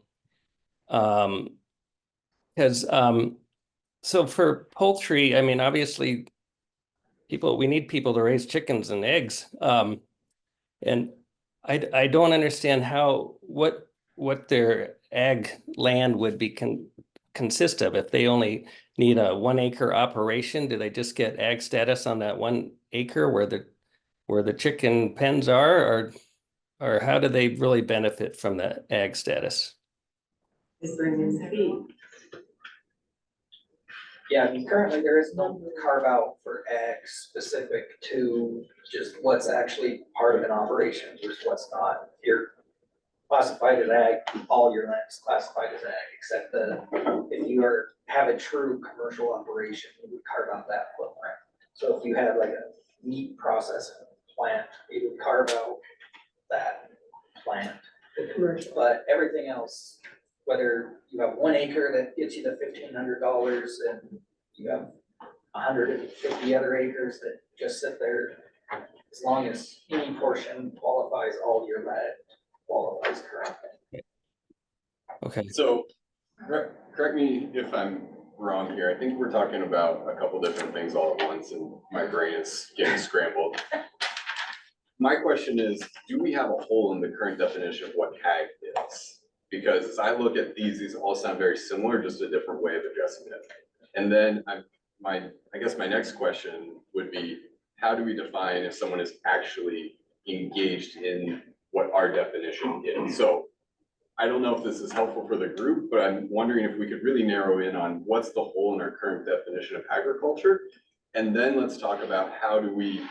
Speaker 16: Because so for poultry, I mean, obviously we need people to raise chickens and eggs. And I don't understand what their ag land would be consist of. If they only need a 1 acre operation, do they just get ag status on that 1 acre where the chicken pens are, or how do they really benefit from the ag status?
Speaker 11: Is bringing feed.
Speaker 6: Yeah, I mean, currently there is no carve out for ag specific to just what's actually part of an operation versus what's not. If you're classified as ag, all your land is classified as ag, except if you have a true commercial operation, you would carve out that footprint. So if you had like a meat processing plant, you would carve out that plant. But everything else, whether you have 1 acre that gets you the $1,500 and you have 150 other acres that just sit there, as long as any portion qualifies, all your land qualifies correctly.
Speaker 16: Okay.
Speaker 8: So, correct me if I'm wrong here. I think we're talking about a couple different things all at once and my brain is getting scrambled. My question is, do we have a hole in the current definition of what ag is? Because as I look at these all sound very similar, just a different way of addressing it. And then I guess my next question would be, how do we define if someone is actually engaged in what our definition is? So I don't know if this is helpful for the group, but I'm wondering if we could really narrow in on what's the hole in our current definition of agriculture. And then let's talk about how do we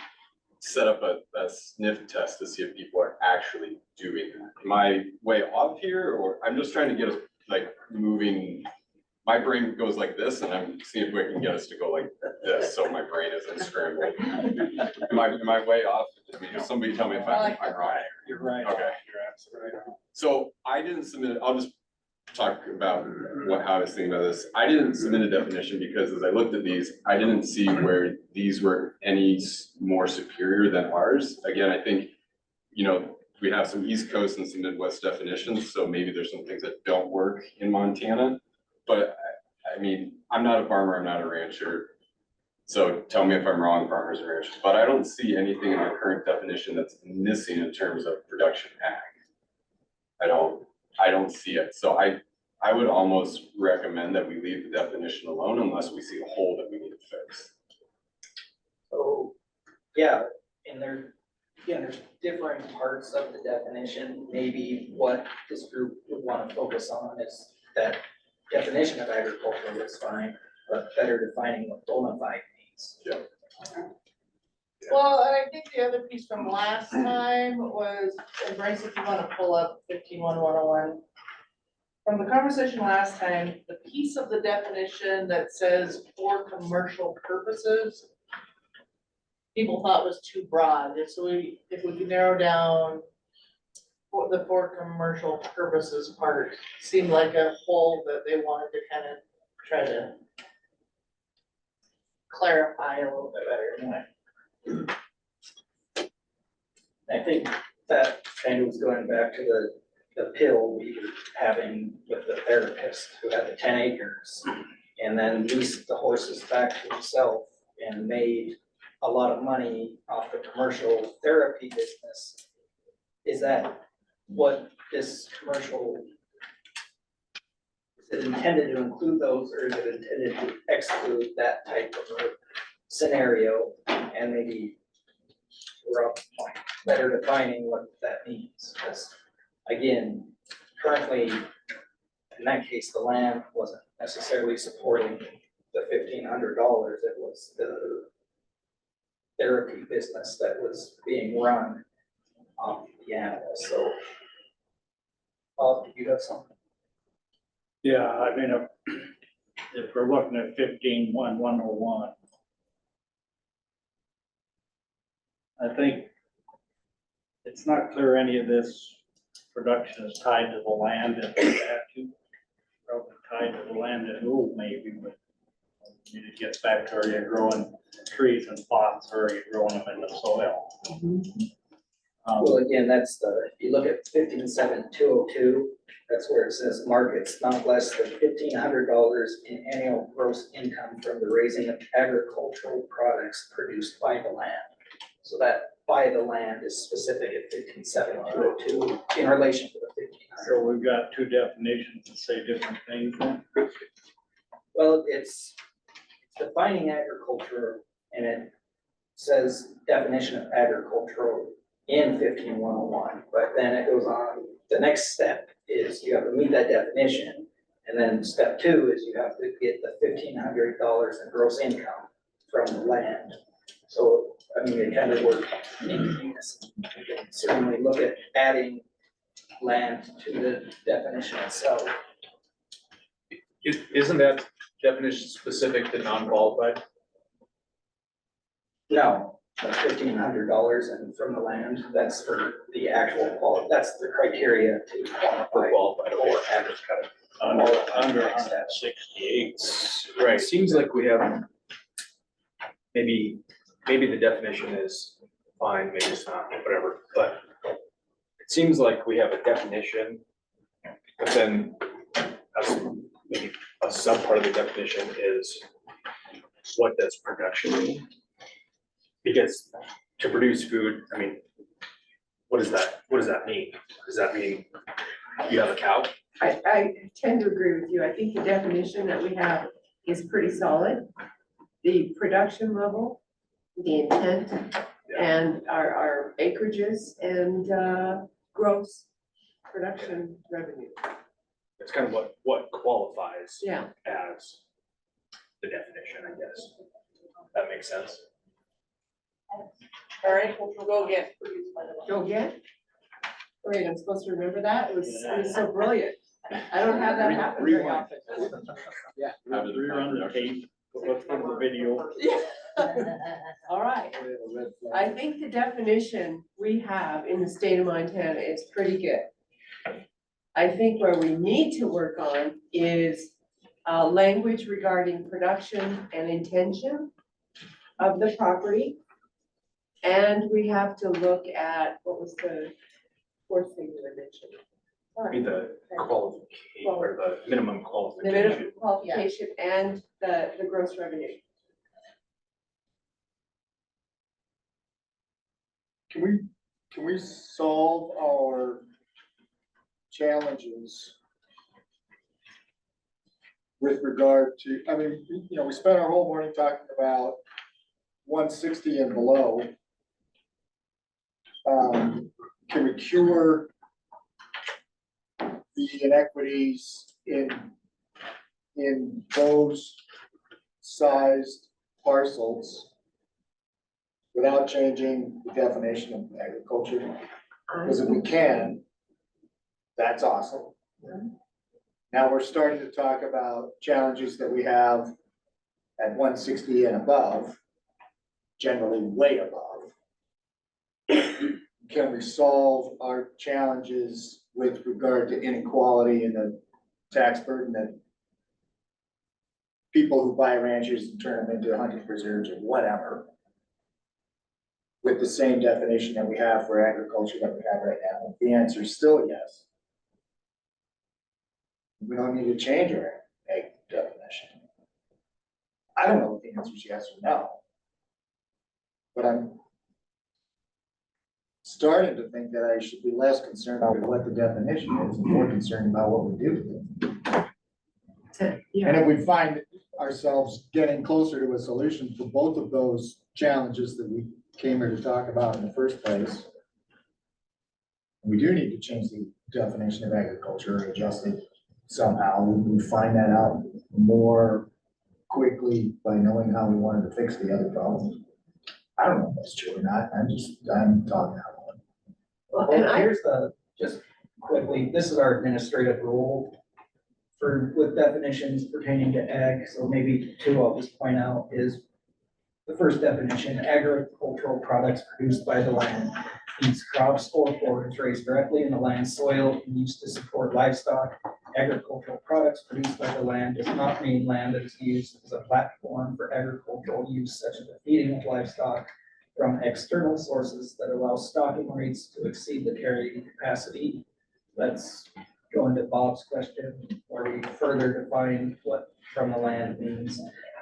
Speaker 8: set up a sniff test to see if people are actually doing that. Am I way off here, or I'm just trying to get us like moving? My brain goes like this, and I'm seeing if we can get us to go like this, so my brain isn't scrambled. Am I way off? I mean, somebody tell me if I'm wrong.
Speaker 4: You're right.
Speaker 8: Okay.
Speaker 4: You're absolutely right.
Speaker 8: So I didn't submit, I'll just talk about how I was thinking about this. I didn't submit a definition because as I looked at these, I didn't see where these were any more superior than ours. Again, I think, we have some East Coast and some Midwest definitions, so maybe there's some things that don't work in Montana. But I mean, I'm not a farmer, I'm not a rancher. So tell me if I'm wrong, farmers and ranchers, but I don't see anything in our current definition that's missing in terms of production ag. I don't see it. So I would almost recommend that we leave the definition alone unless we see a hole that we need to fix.
Speaker 6: So, yeah, and there's different parts of the definition. Maybe what this group would want to focus on is that definition of agriculture is fine, but better defining what bona fide means.
Speaker 8: Yeah.
Speaker 3: Well, and I think the other piece from last time was, and Bryce, if you wanna pull up 15.1.101. From the conversation last time, the piece of the definition that says for commercial purposes, people thought was too broad, and so if we could narrow down what the for commercial purposes part seemed like a hole that they wanted to kind of try to clarify a little bit better.
Speaker 6: I think that kind of was going back to the pill we were having with the therapist who had the 10 acres and then leased the horses back to himself and made a lot of money off the commercial therapy business. Is that what this commercial, is it intended to include those, or is it intended to exclude that type of a scenario? And maybe we're up better defining what that means, because again, currently, in that case, the land wasn't necessarily supporting the $1,500, it was the therapy business that was being run off the animals. So Bob, did you have something?
Speaker 4: Yeah, I mean, if we're looking at 15.1.101, I think it's not clear any of this production is tied to the land in the statute. Probably tied to the land in rule maybe, but You need to get back to where you're growing trees and plots, or you're growing them in the soil.
Speaker 6: Well, again, that's the, if you look at 15.7.202, that's where it says markets not less than $1,500 in annual gross income from the raising of agricultural products produced by the land. So that by the land is specific at 15.7.202 in relation to the 1,500.
Speaker 4: So we've got two definitions that say different things then.
Speaker 6: Well, it's defining agriculture, and it says definition of agricultural in 15.101, but then it goes on, the next step is you have to meet that definition. And then step 2 is you have to get the $1,500 in gross income from the land. So, I mean, it kind of works in unison. You can certainly look at adding land to the definition itself.
Speaker 10: Isn't that definition specific to non-qualified?
Speaker 6: No, the $1,500 and from the land, that's for the actual quality, that's the criteria to qualify for agriculture.
Speaker 4: Under 168.
Speaker 10: Right, seems like we have, maybe the definition is fine, maybe it's not, whatever, but it seems like we have a definition, but then maybe a subpart of the definition is what does production mean? Because to produce food, I mean, what does that mean? Does that mean you have a cow?
Speaker 11: I tend to agree with you. I think the definition that we have is pretty solid. The production level, the intent, and our acreages and gross production revenue.
Speaker 10: It's kind of what qualifies
Speaker 11: Yeah.
Speaker 10: as the definition, I guess. That makes sense.
Speaker 3: All right, we'll go again.
Speaker 11: Go again? Wait, I'm supposed to remember that? It was so brilliant. I don't have that happen very often.
Speaker 2: Yeah.
Speaker 4: Rerun the tape, let's put the video.
Speaker 11: All right. I think the definition we have in the state of Montana is pretty good. I think where we need to work on is language regarding production and intention of the property. And we have to look at, what was the fourth thing that I mentioned?
Speaker 10: Be the qualification or the minimum
Speaker 11: The
Speaker 10: qualification.
Speaker 11: minimum qualification and the gross revenue.
Speaker 2: Can we solve our challenges with regard to, I mean, you know, we spent our whole morning talking about 160 and below. Can we cure the inequities in those sized parcels without changing the definition of agriculture? Because if we can, that's awesome. Now we're starting to talk about challenges that we have at 160 and above, generally way above. Can we solve our challenges with regard to inequality and the tax burden that people who buy ranches and turn them into hunting preserves or whatever, with the same definition that we have for agriculture that we have right now? The answer is still yes. We don't need to change our ag definition. I don't know if the answer is yes or no. But I'm starting to think that I should be less concerned about what the definition is and more concerned about what we do with it. And if we find ourselves getting closer to a solution for both of those challenges that we came here to talk about in the first place, we do need to change the definition of agriculture or adjust it somehow. We find that out more quickly by knowing how we wanted to fix the other problems. I don't know if that's true or not. I'm talking out loud.
Speaker 6: Well, here's just quickly, this is our administrative rule with definitions pertaining to ag. So maybe two I'll just point out is the first definition: agricultural products produced by the land. These crops or forage raised directly in the land, soil, and used to support livestock, agricultural products produced by the land does not mean land that is used as a platform for agricultural use such as the feeding of livestock from external sources that allow stocking rates to exceed the carrying capacity. Let's go into Bob's question, where we further define what from the land means.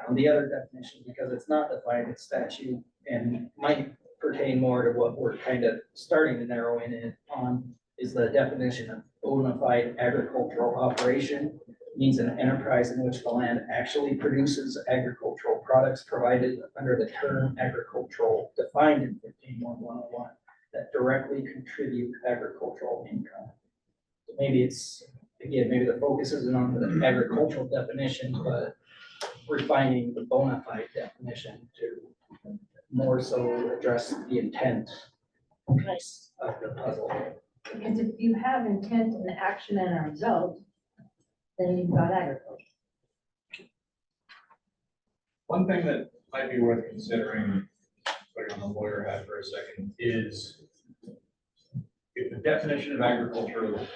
Speaker 6: On the other definition, because it's not defined in statute and might pertain more to what we're kind of starting to narrow in it on, is the definition of bona fide agricultural operation. Means an enterprise in which the land actually produces agricultural products provided under the term agricultural defined in 15.1.101 that directly contribute agricultural income. So maybe it's, again, maybe the focus isn't on the agricultural definition, but refining the bona fide definition to more so address the intent of the puzzle.
Speaker 5: Because if you have intent and action and a result, then you've got agriculture.
Speaker 1: One thing that might be worth considering, putting on the lawyer hat for a second, is if the definition of agriculture is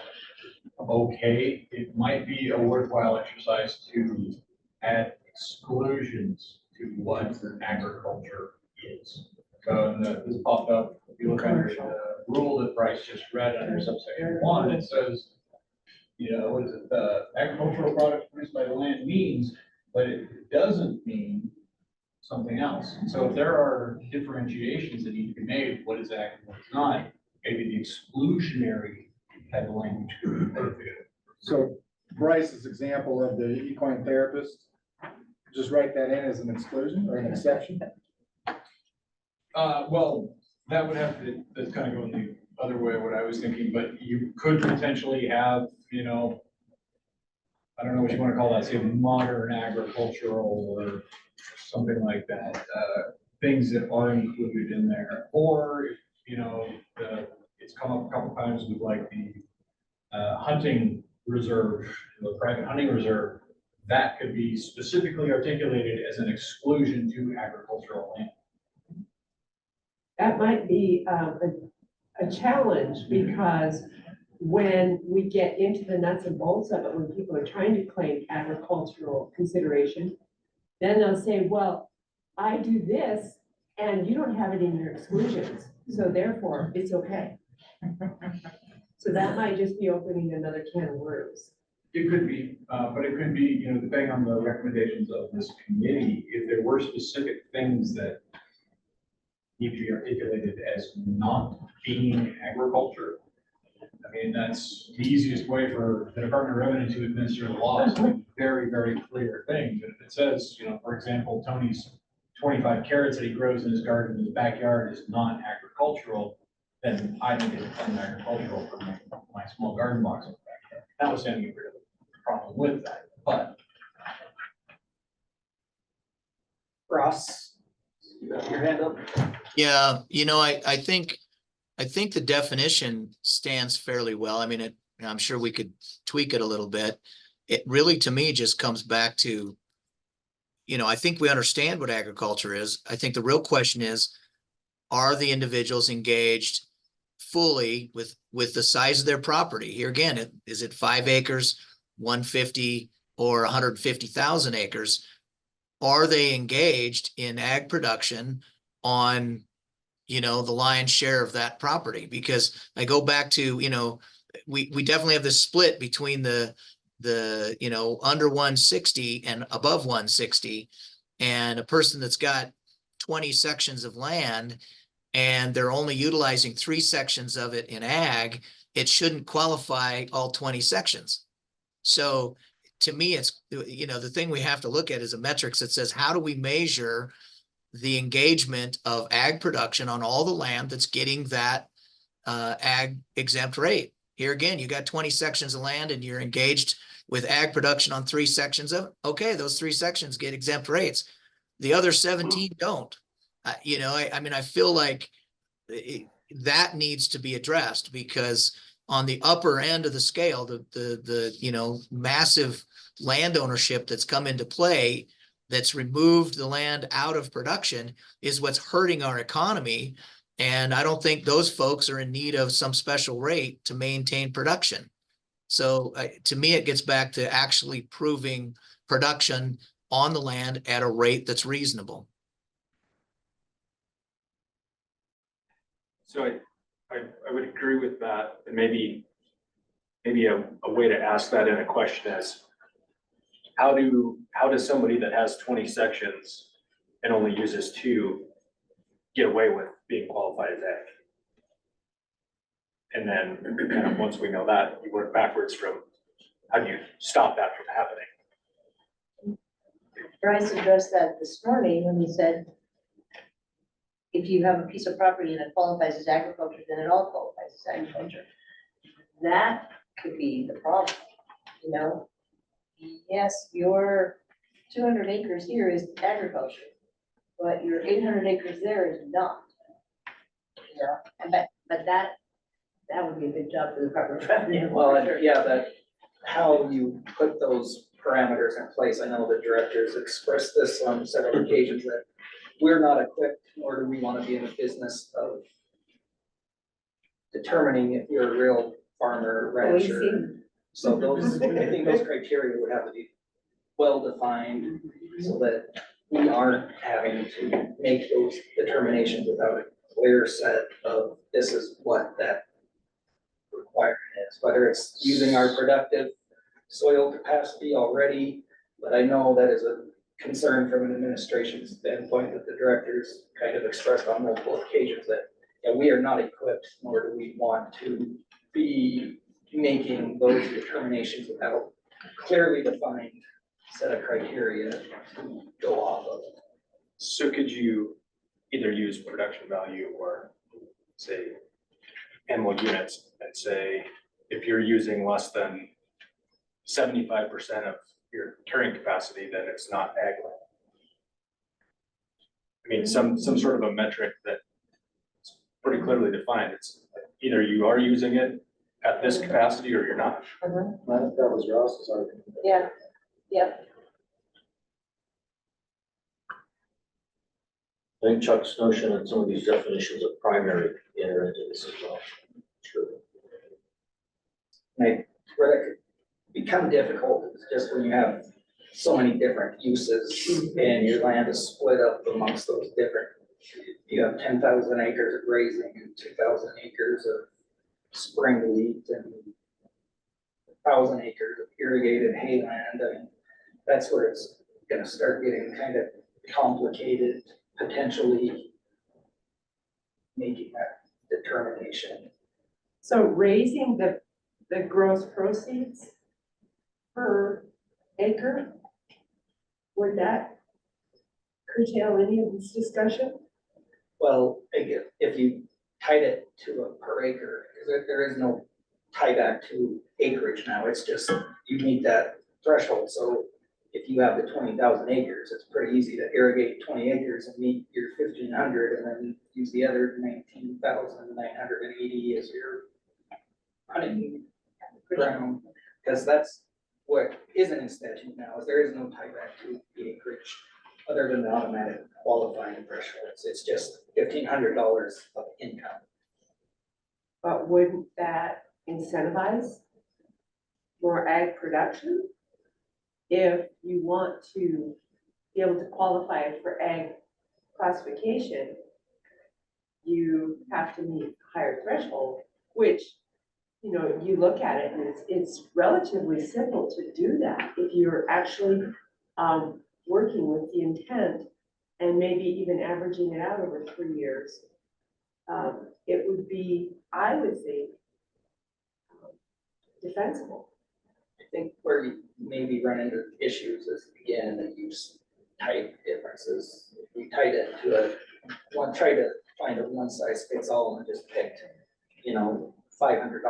Speaker 1: okay, it might be a worthwhile exercise to add exclusions to what agriculture is. So this popped up, if you look under the rule that Bryce just read under subsection 1, it says, you know, what is it, agricultural products produced by the land means, but it doesn't mean something else. And so if there are differentiations that need to be made, what is ag and what is not, maybe the exclusionary type of language could be appropriate.
Speaker 2: So Bryce's example of the equine therapist, just write that in as an exclusion or an exception?
Speaker 1: Well, that would have to, that's kind of going the other way, what I was thinking, but you could potentially have, you know, I don't know what you want to call that, say modern agricultural or something like that, things that are included in there. Or, you know, it's come up a couple times with like the hunting reserve, the private hunting reserve, that could be specifically articulated as an exclusion to agricultural land.
Speaker 11: That might be a challenge, because when we get into the nuts and bolts of it, when people are trying to claim agricultural consideration, then they'll say, well, I do this and you don't have it in your exclusions, so therefore it's okay. So that might just be opening another can of worms.
Speaker 1: It could be, but it could be, you know, depending on the recommendations of this committee, if there were specific things that need to be articulated as not being agriculture. I mean, that's the easiest way for the Department of Revenue to administer the laws, very, very clear thing. But if it says, you know, for example, Tony's 25 carrots that he grows in his garden in his backyard is not agricultural, then I think it's agricultural for my small garden box in the backyard. Notwithstanding, a problem with that, but.
Speaker 6: Ross, you got your hand up?
Speaker 14: Yeah, you know, I think the definition stands fairly well. I mean, I'm sure we could tweak it a little bit. It really, to me, just comes back to, you know, I think we understand what agriculture is. I think the real question is, are the individuals engaged fully with the size of their property? Here again, is it 5 acres, 150, or 150,000 acres? Are they engaged in ag production on, you know, the lion's share of that property? Because I go back to, you know, we definitely have this split between the, you know, under 160 and above 160, and a person that's got 20 sections of land and they're only utilizing 3 sections of it in ag, it shouldn't qualify all 20 sections. So to me, it's, you know, the thing we have to look at is a metrics that says, how do we measure the engagement of ag production on all the land that's getting that ag exempt rate? Here again, you got 20 sections of land and you're engaged with ag production on 3 sections of it. Okay, those 3 sections get exempt rates. The other 17 don't. You know, I mean, I feel like that needs to be addressed, because on the upper end of the scale, the you know, massive land ownership that's come into play, that's removed the land out of production, is what's hurting our economy. And I don't think those folks are in need of some special rate to maintain production. So to me, it gets back to actually proving production on the land at a rate that's reasonable.
Speaker 1: So I would agree with that, and maybe a way to ask that in a question is, how does somebody that has 20 sections and only uses 2 get away with being qualified as ag? And then kind of once we know that, you work backwards from how do you stop that from happening?
Speaker 5: Bryce addressed that this morning when he said, if you have a piece of property and it qualifies as agriculture, then it all qualifies as agriculture. That could be the problem, you know? Yes, your 200 acres here is agriculture, but your 800 acres there is not. Yeah, but that would be a good job for the Department of Revenue.
Speaker 6: Well, and yeah, that, how you put those parameters in place, I know the directors expressed this on several occasions, that we're not equipped, nor do we want to be in the business of determining if you're a real farmer, rancher. So those, I think those criteria would have to be well-defined, so that we aren't having to make those determinations without a clear set of, this is what that requirement is, whether it's using our productive soil capacity already. But I know that is a concern from an administration standpoint that the directors kind of expressed on multiple occasions, that we are not equipped, nor do we want to be making those determinations without clearly defined set of criteria to go off of.
Speaker 1: So could you either use production value or say animal units and say, if you're using less than 75% of your carrying capacity, then it's not ag land? I mean, some sort of a metric that's pretty clearly defined. It's either you are using it at this capacity or you're not.
Speaker 2: That was Ross's argument.
Speaker 5: Yeah, yep.
Speaker 7: I think Chuck's notion and some of these definitions of primary enter into this as well. Sure.
Speaker 6: Where that could become difficult is just when you have so many different uses and your land is split up amongst those different. You have 10,000 acres of grazing and 2,000 acres of spring wheat and 1,000 acres of irrigated hayland. I mean, that's where it's gonna start getting kind of complicated, potentially making that determination.
Speaker 11: So raising the gross proceeds per acre, would that curtail any of this discussion?
Speaker 6: Well, if you tied it to a per acre, because there is no tie back to acreage now, it's just you meet that threshold. So if you have the 20,000 acres, it's pretty easy to irrigate 20 acres and meet your 1,500 and then use the other 19,980 as your hunting ground. Because that's what isn't in statute now, is there is no tie back to the acreage other than the automatic qualifying thresholds. It's just $1,500 of income.
Speaker 11: But wouldn't that incentivize more ag production? If you want to be able to qualify for ag classification, you have to meet a higher threshold, which, you know, you look at it and it's relatively simple to do that if you're actually working with the intent and maybe even averaging it out over 3 years. It would be, I would think, defensible.
Speaker 6: I think where you maybe run into issues is, again, the use type differences. If we tied it to try to find a one size fits all and just picked, you know, $500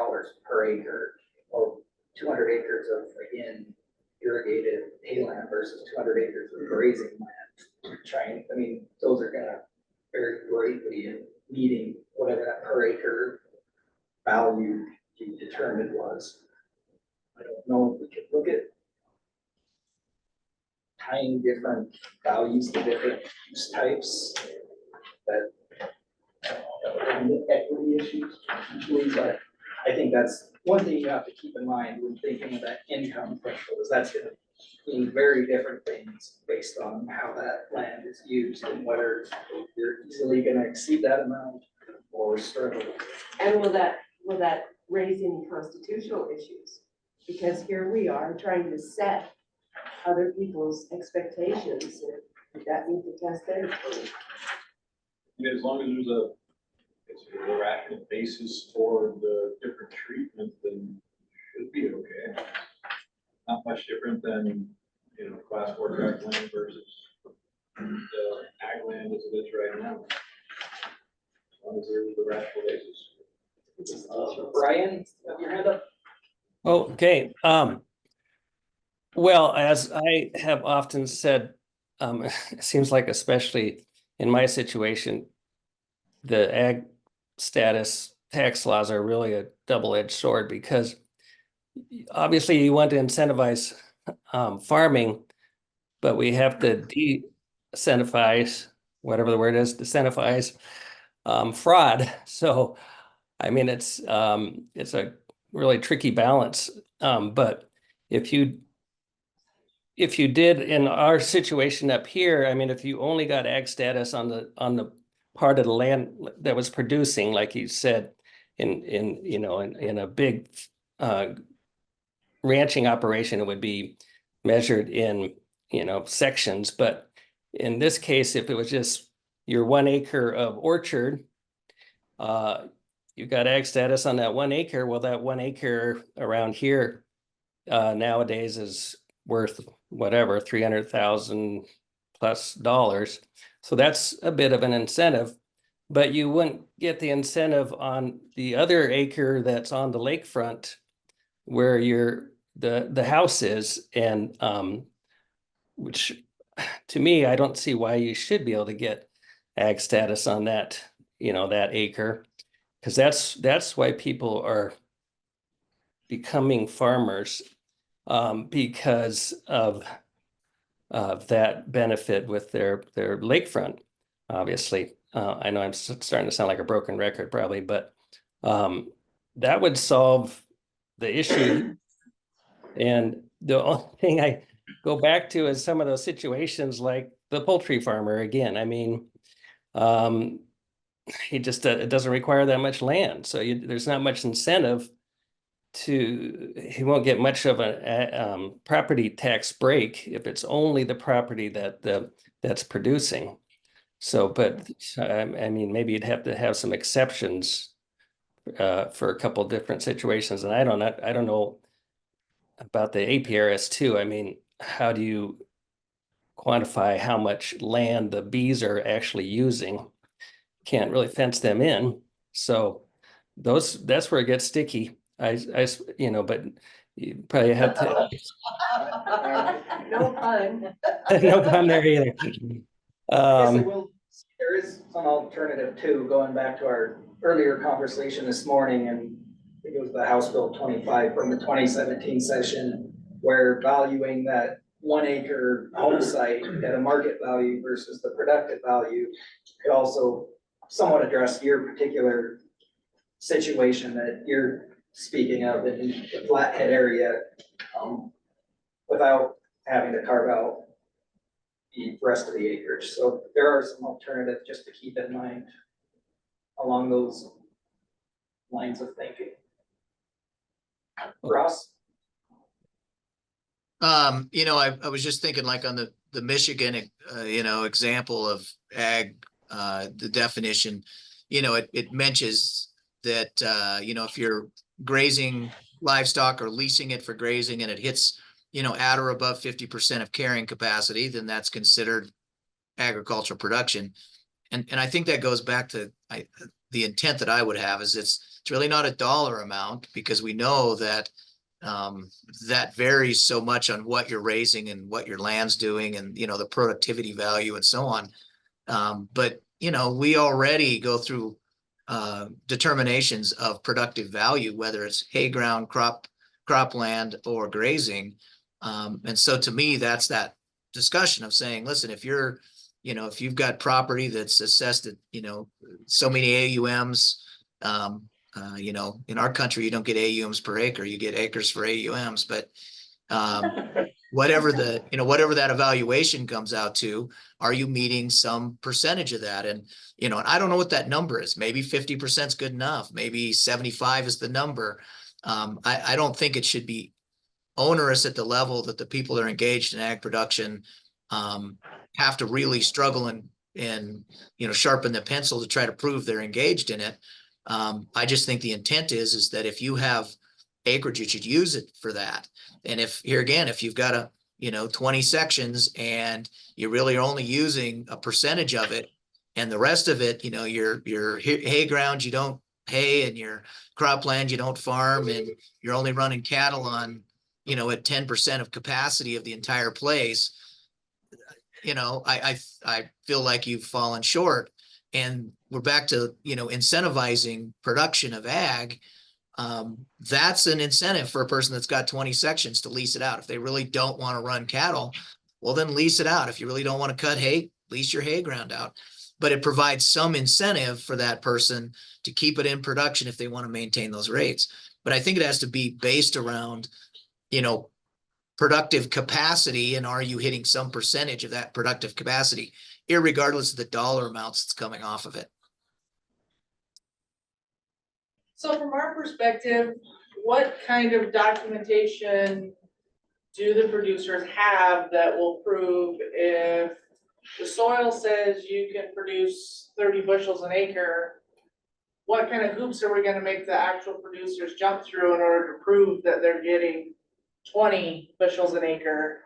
Speaker 6: per acre or 200 acres of, again, irrigated hayland versus 200 acres of grazing land. I mean, those are gonna vary greatly in meeting whatever that per acre value you determined was. I don't know if we could look at tying different values to different use types that would end equity issues potentially, but I think that's one thing you have to keep in mind when thinking of that income threshold is that's gonna mean very different things based on how that land is used and whether you're easily gonna exceed that amount or struggle.
Speaker 11: And will that raise any constitutional issues? Because here we are trying to set other people's expectations, and that need to test theirs.
Speaker 1: As long as there's a rational basis for the different treatment, then it should be okay. Not much different than, you know, class 4 tract land versus the ag land as it is right now. As long as there's the rational basis.
Speaker 6: Brian, have your hand up?
Speaker 16: Okay, well, as I have often said, it seems like especially in my situation, the ag status tax laws are really a double-edged sword because obviously you want to incentivize farming, but we have to de-incentivize, whatever the word is, disincentivize fraud. So, I mean, it's a really tricky balance. But if you did in our situation up here, I mean, if you only got ag status on the part of the land that was producing, like you said, in a big ranching operation, it would be measured in, sections. But in this case, if it was just your 1 acre of orchard, you got ag status on that 1 acre. Well, that 1 acre around here nowadays is worth whatever, $300,000 plus. So that's a bit of an incentive, but you wouldn't get the incentive on the other acre that's on the lakefront where the house is, and which to me, I don't see why you should be able to get ag status on that, that acre, because that's why people are becoming farmers, because of that benefit with their lakefront. Obviously, I know I'm starting to sound like a broken record probably, but that would solve the issue. And the only thing I go back to is some of those situations like the poultry farmer again. I mean, he just it doesn't require that much land, so there's not much incentive he won't get much of a property tax break if it's only the property that's producing. So, but I mean, maybe you'd have to have some exceptions for a couple different situations. And I don't know about the APRS too. I mean, how do you quantify how much land the bees are actually using? Can't really fence them in. So that's where it gets sticky. But you probably have to.
Speaker 11: No pun.
Speaker 16: No pun there either.
Speaker 6: There is some alternative too, going back to our earlier conversation this morning, and I think it was the House Bill 25 from the 2017 session, where valuing that 1 acre home site at a market value versus the productive value could also somewhat address your particular situation that you're speaking of in the Flathead area, without having to carve out the rest of the acreage. So there are some alternatives just to keep in mind along those lines of thinking. Ross?
Speaker 14: I was just thinking like on the Michigan, example of ag, the definition, it mentions that, if you're grazing livestock or leasing it for grazing and it hits, at or above 50% of carrying capacity, then that's considered agricultural production. And I think that goes back to the intent that I would have is it's really not a dollar amount, because we know that that varies so much on what you're raising and what your land's doing and, the productivity value and so on. But we already go through determinations of productive value, whether it's hay ground, cropland, or grazing. And so to me, that's that discussion of saying, listen, if you've got property that's assessed at, so many AUMs, You know, in our country, you don't get AUMs per acre, you get acres for AUMs, but whatever whatever that evaluation comes out to, are you meeting some percentage of that? And, you know, and I don't know what that number is. Maybe 50% is good enough. Maybe 75 is the number. I don't think it should be onerous at the level that the people that are engaged in ag production have to really struggle and you know, sharpen the pencil to try to prove they're engaged in it. I just think the intent is that if you have acreage, you should use it for that. And if here again, if you've got 20 sections and you really are only using a percentage of it, and the rest of it, you know, your hay ground, you don't hay, and your cropland, you don't farm, and you're only running cattle on, you know, at 10% of capacity of the entire place, you know, I feel like you've fallen short. And we're back to, you know, incentivizing production of ag. That's an incentive for a person that's got 20 sections to lease it out. If they really don't want to run cattle, well, then lease it out. If you really don't want to cut hay, lease your hay ground out. But it provides some incentive for that person to keep it in production if they want to maintain those rates. But I think it has to be based around, you know, productive capacity, and are you hitting some percentage of that productive capacity, irregardless of the dollar amounts that's coming off of it.
Speaker 3: So from our perspective, what kind of documentation do the producers have that will prove if the soil says you can produce 30 bushels an acre, what kind of hoops are we gonna make the actual producers jump through in order to prove that they're getting 20 bushels an acre?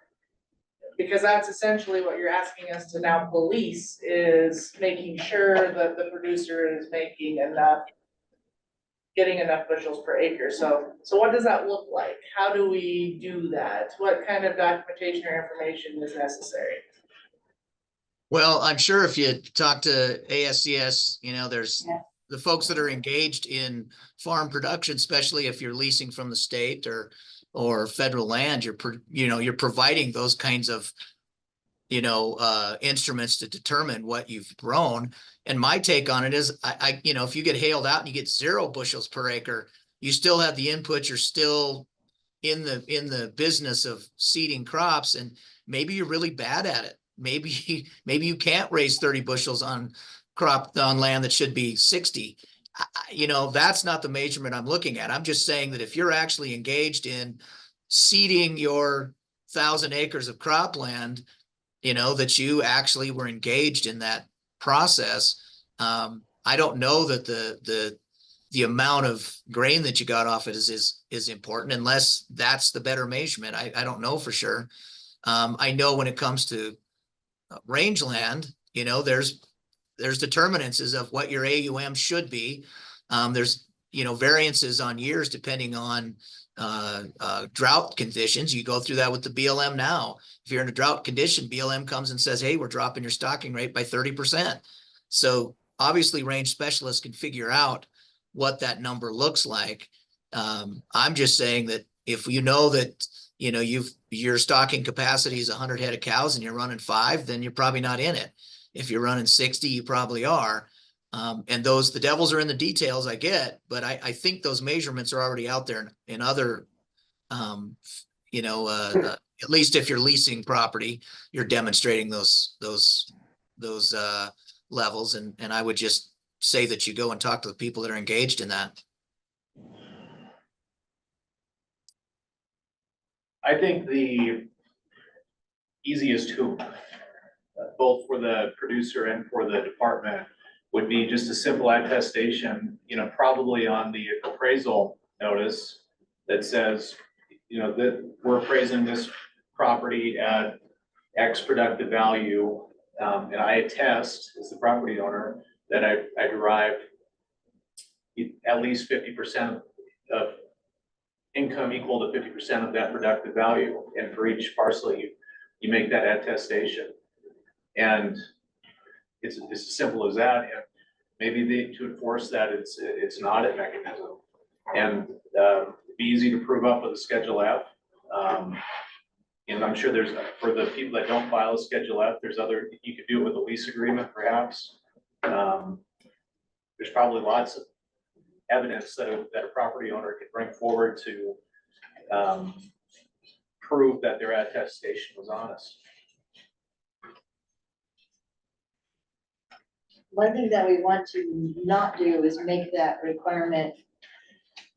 Speaker 3: Because that's essentially what you're asking us to now police, is making sure that the producer is making enough, getting enough bushels per acre. So what does that look like? How do we do that? What kind of documentation or information is necessary?
Speaker 14: Well, I'm sure if you talk to ASCS, you know, there's the folks that are engaged in farm production, especially if you're leasing from the state or federal land, you're providing those kinds of, you know, instruments to determine what you've grown. And my take on it is, you know, if you get hailed out and you get 0 bushels per acre, you still have the input, you're still in the business of seeding crops, and maybe you're really bad at it. Maybe you can't raise 30 bushels on land that should be 60. You know, that's not the measurement I'm looking at. I'm just saying that if you're actually engaged in seeding your 1,000 acres of cropland, you know, that you actually were engaged in that process. I don't know that the amount of grain that you got off it is important, unless that's the better measurement. I don't know for sure. I know when it comes to rangeland, you know, there's determinants of what your AUM should be. There's, you know, variances on years depending on drought conditions. You go through that with the BLM now. If you're in a drought condition, BLM comes and says, hey, we're dropping your stocking rate by 30%. So obviously range specialists can figure out what that number looks like. I'm just saying that if you know that, you know, your stocking capacity is 100 head of cows and you're running 5, then you're probably not in it. If you're running 60, you probably are. And the devils are in the details, I get, but I think those measurements are already out there in other, you know, at least if you're leasing property, you're demonstrating those levels. And I would just say that you go and talk to the people that are engaged in that.
Speaker 10: I think the easiest hoop, both for the producer and for the department, would be just a simple attestation, you know, probably on the appraisal notice that says, you know, that we're appraising this property at X productive value. And I attest as the property owner that I derived at least 50% of income equal to 50% of that productive value. And for each parcel, you make that attestation. And it's as simple as that. And maybe to enforce that, it's an audit mechanism. And it'd be easy to prove up with a Schedule F. And I'm sure for the people that don't file a Schedule F, you could do it with a lease agreement perhaps. There's probably lots of evidence that a property owner could bring forward to prove that their attestation was honest.
Speaker 5: One thing that we want to not do is make that requirement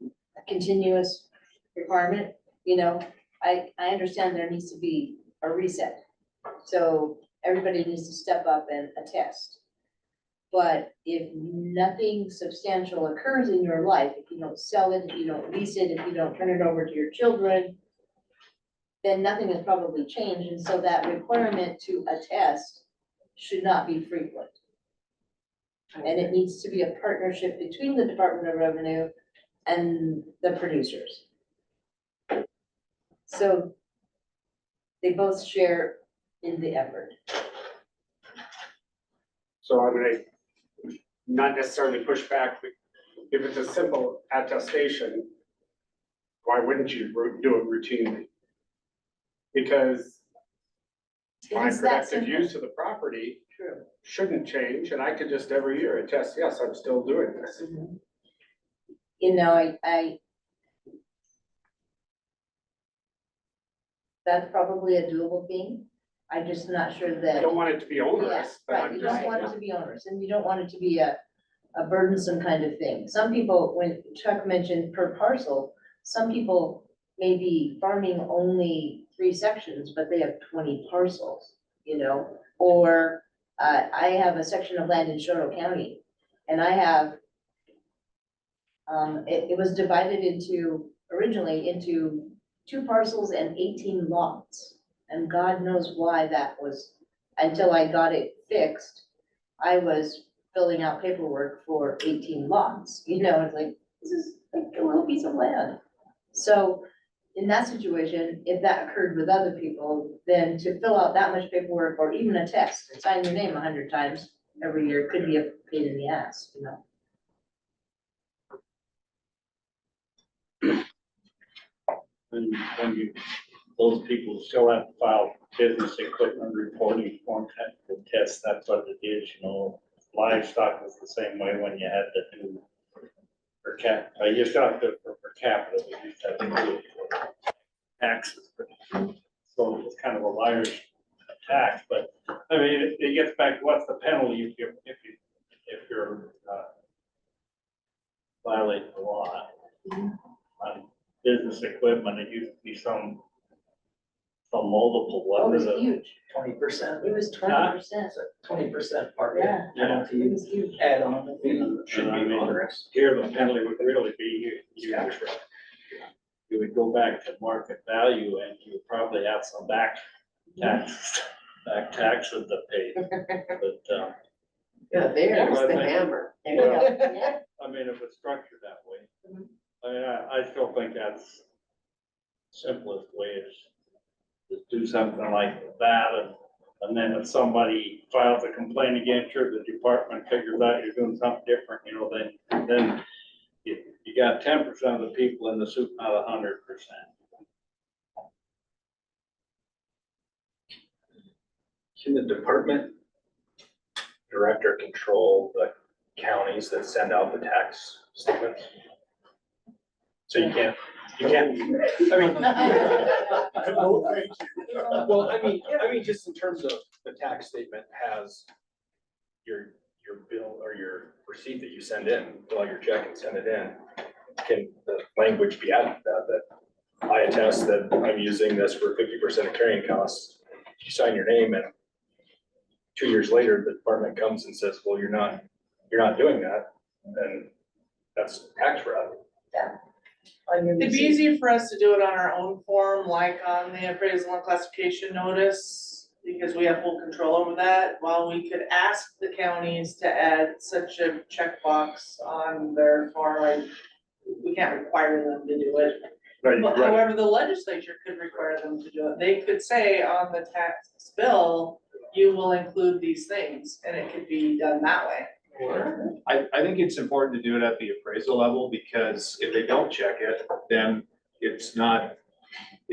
Speaker 5: a continuous requirement, you know? I understand there needs to be a reset. So everybody needs to step up and attest. But if nothing substantial occurs in your life, if you don't sell it, if you don't lease it, if you don't turn it over to your children, then nothing has probably changed. And so that requirement to attest should not be frequent. And it needs to be a partnership between the Department of Revenue and the producers. So they both share in the effort.
Speaker 12: So I'm gonna not necessarily push back, but if it's a simple attestation, why wouldn't you do it routinely? Because my
Speaker 5: It's that
Speaker 12: productive
Speaker 5: simple.
Speaker 12: use of the property
Speaker 5: True.
Speaker 12: shouldn't change, and I could just every year attest, yes, I'm still doing this.
Speaker 5: You know, that's probably a doable thing. I'm just not sure
Speaker 12: I
Speaker 5: that.
Speaker 12: don't want it to be
Speaker 5: Yeah,
Speaker 12: onerous, but
Speaker 5: right,
Speaker 12: I'm
Speaker 5: you
Speaker 12: just.
Speaker 5: don't want it to be onerous, and you don't want it to be a burdensome kind of thing. Some people, when Chuck mentioned per parcel, some people may be farming only 3 sections, but they have 20 parcels, you know? Or, I have a section of land in Shoto County, and I have, it was divided originally into 2 parcels and 18 lots. And God knows why that was, until I got it fixed, I was filling out paperwork for 18 lots, you know, it's like, this is like a little piece of land. So in that situation, if that occurred with other people, then to fill out that much paperwork or even a test and sign your name 100 times every year could be a pain in the ass, you know?
Speaker 4: When those people still have to file business equipment reporting form technical tests, that's what it is, you know. Livestock was the same way when you had to do per capita, you still have to do it for per capita, we used to have to do it for taxes. So it's kind of a liar's tax, but I mean, it gets back to what's the penalty if you're violating the law. On business equipment, it used to be some multiple,
Speaker 5: Oh,
Speaker 4: what
Speaker 5: it
Speaker 4: is
Speaker 5: was
Speaker 4: it?
Speaker 5: huge.
Speaker 6: 20%.
Speaker 5: It was 20%.
Speaker 6: 20% part
Speaker 5: Yeah,
Speaker 6: penalty,
Speaker 5: it was huge.
Speaker 6: add on the fee, should be onerous.
Speaker 4: Here, the penalty would really be, you would go back to market value and you would probably have some back taxes to pay. But,
Speaker 11: Yeah, there's
Speaker 4: but I
Speaker 11: the
Speaker 4: think-
Speaker 11: hammer.
Speaker 5: There you go, yeah.
Speaker 4: I mean, if it's structured that way, I mean, I still think that's simplest way is to do something like that, and then if somebody files a complaint against you, the department figures out you're doing something different, you know, then you got 10% of the people in the suit, not 100%.
Speaker 10: Can the department director control the counties that send out the tax statements? So you can't, I mean. Well, I mean, just in terms of the tax statement has your bill or your receipt that you send in, fill out your check and send it in. Can the language be added to that I attest that I'm using this for 50% of carrying costs? You sign your name and 2 years later, the department comes and says, well, you're not doing that, then that's tax fraud.
Speaker 3: It'd be easier for us to do it on our own form, like on the appraisal and classification notice, because we have full control over that. While we could ask the counties to add such a checkbox on their form, like, we can't require them to do it. But however, the legislature could require them to do it. They could say on the tax bill, you will include these things, and it could be done that way.
Speaker 10: I think it's important to do it at the appraisal level, because if they don't check it, then it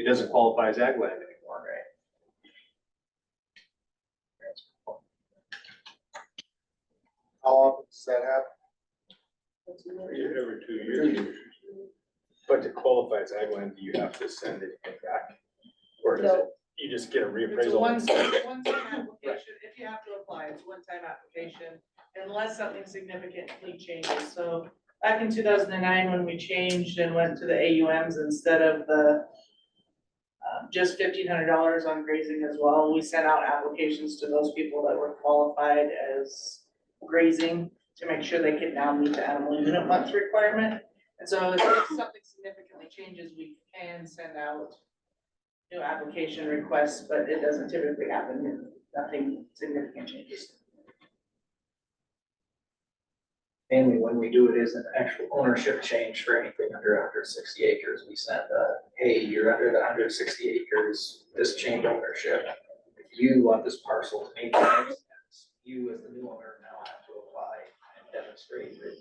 Speaker 10: doesn't qualify as ag land anymore, right?
Speaker 2: How often does that happen?
Speaker 4: Every 2 years.
Speaker 12: But to qualify as ag land, do you have to send it back? Or does it, you just get a
Speaker 3: It's a
Speaker 12: reappraisal?
Speaker 3: one-time application, if you have to apply, it's a one-time application, unless something significantly changes, so. Back in 2009, when we changed and went to the AUMs instead of the just $1,500 on grazing as well, we sent out applications to those people that were qualified as grazing to make sure they could now meet the animal unit month requirement. And so if something significantly changes, we can send out new application requests, but it doesn't typically happen if nothing significant changes.
Speaker 6: Mainly when we do it is an actual ownership change for anything under 160 acres. We send hey, you're under the 160 acres, this change ownership. If you want this parcel to make sense, you as the new owner now have to apply and demonstrate that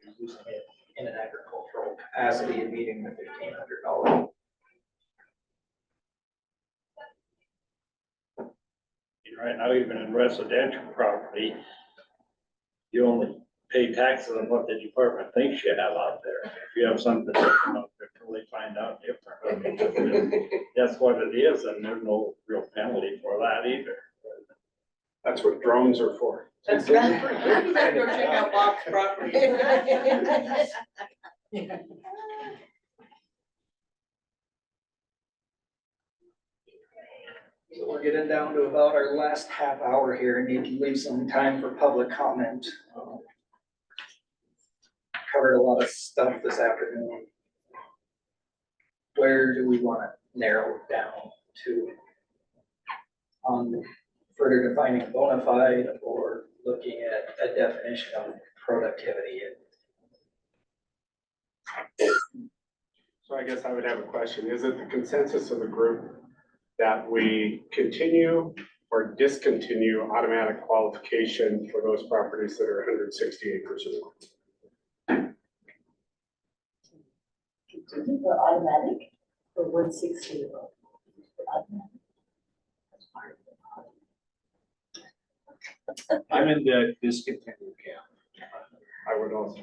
Speaker 6: you're using it in an agricultural capacity and meeting the $1,500.
Speaker 4: Right now, even in residential property, you only pay taxes on what the department thinks you have out there. If you have something different out there, till they find out different. I mean, that's what it is, and there's no real penalty for that either.
Speaker 12: That's what drones are for.
Speaker 3: That's right. You better go check out Bob's property.
Speaker 6: So we're getting down to about our last half hour here and need to leave some time for public comment. Covered a lot of stuff this afternoon. Where do we want to narrow it down to? On further defining bona fide or looking at a definition of productivity?
Speaker 12: So I guess I would have a question. Is it the consensus of the group that we continue or discontinue automatic qualification for those properties that are 160 acres or more?
Speaker 5: For automatic, for 160.
Speaker 10: I'm in the discontinued camp.
Speaker 12: I would also.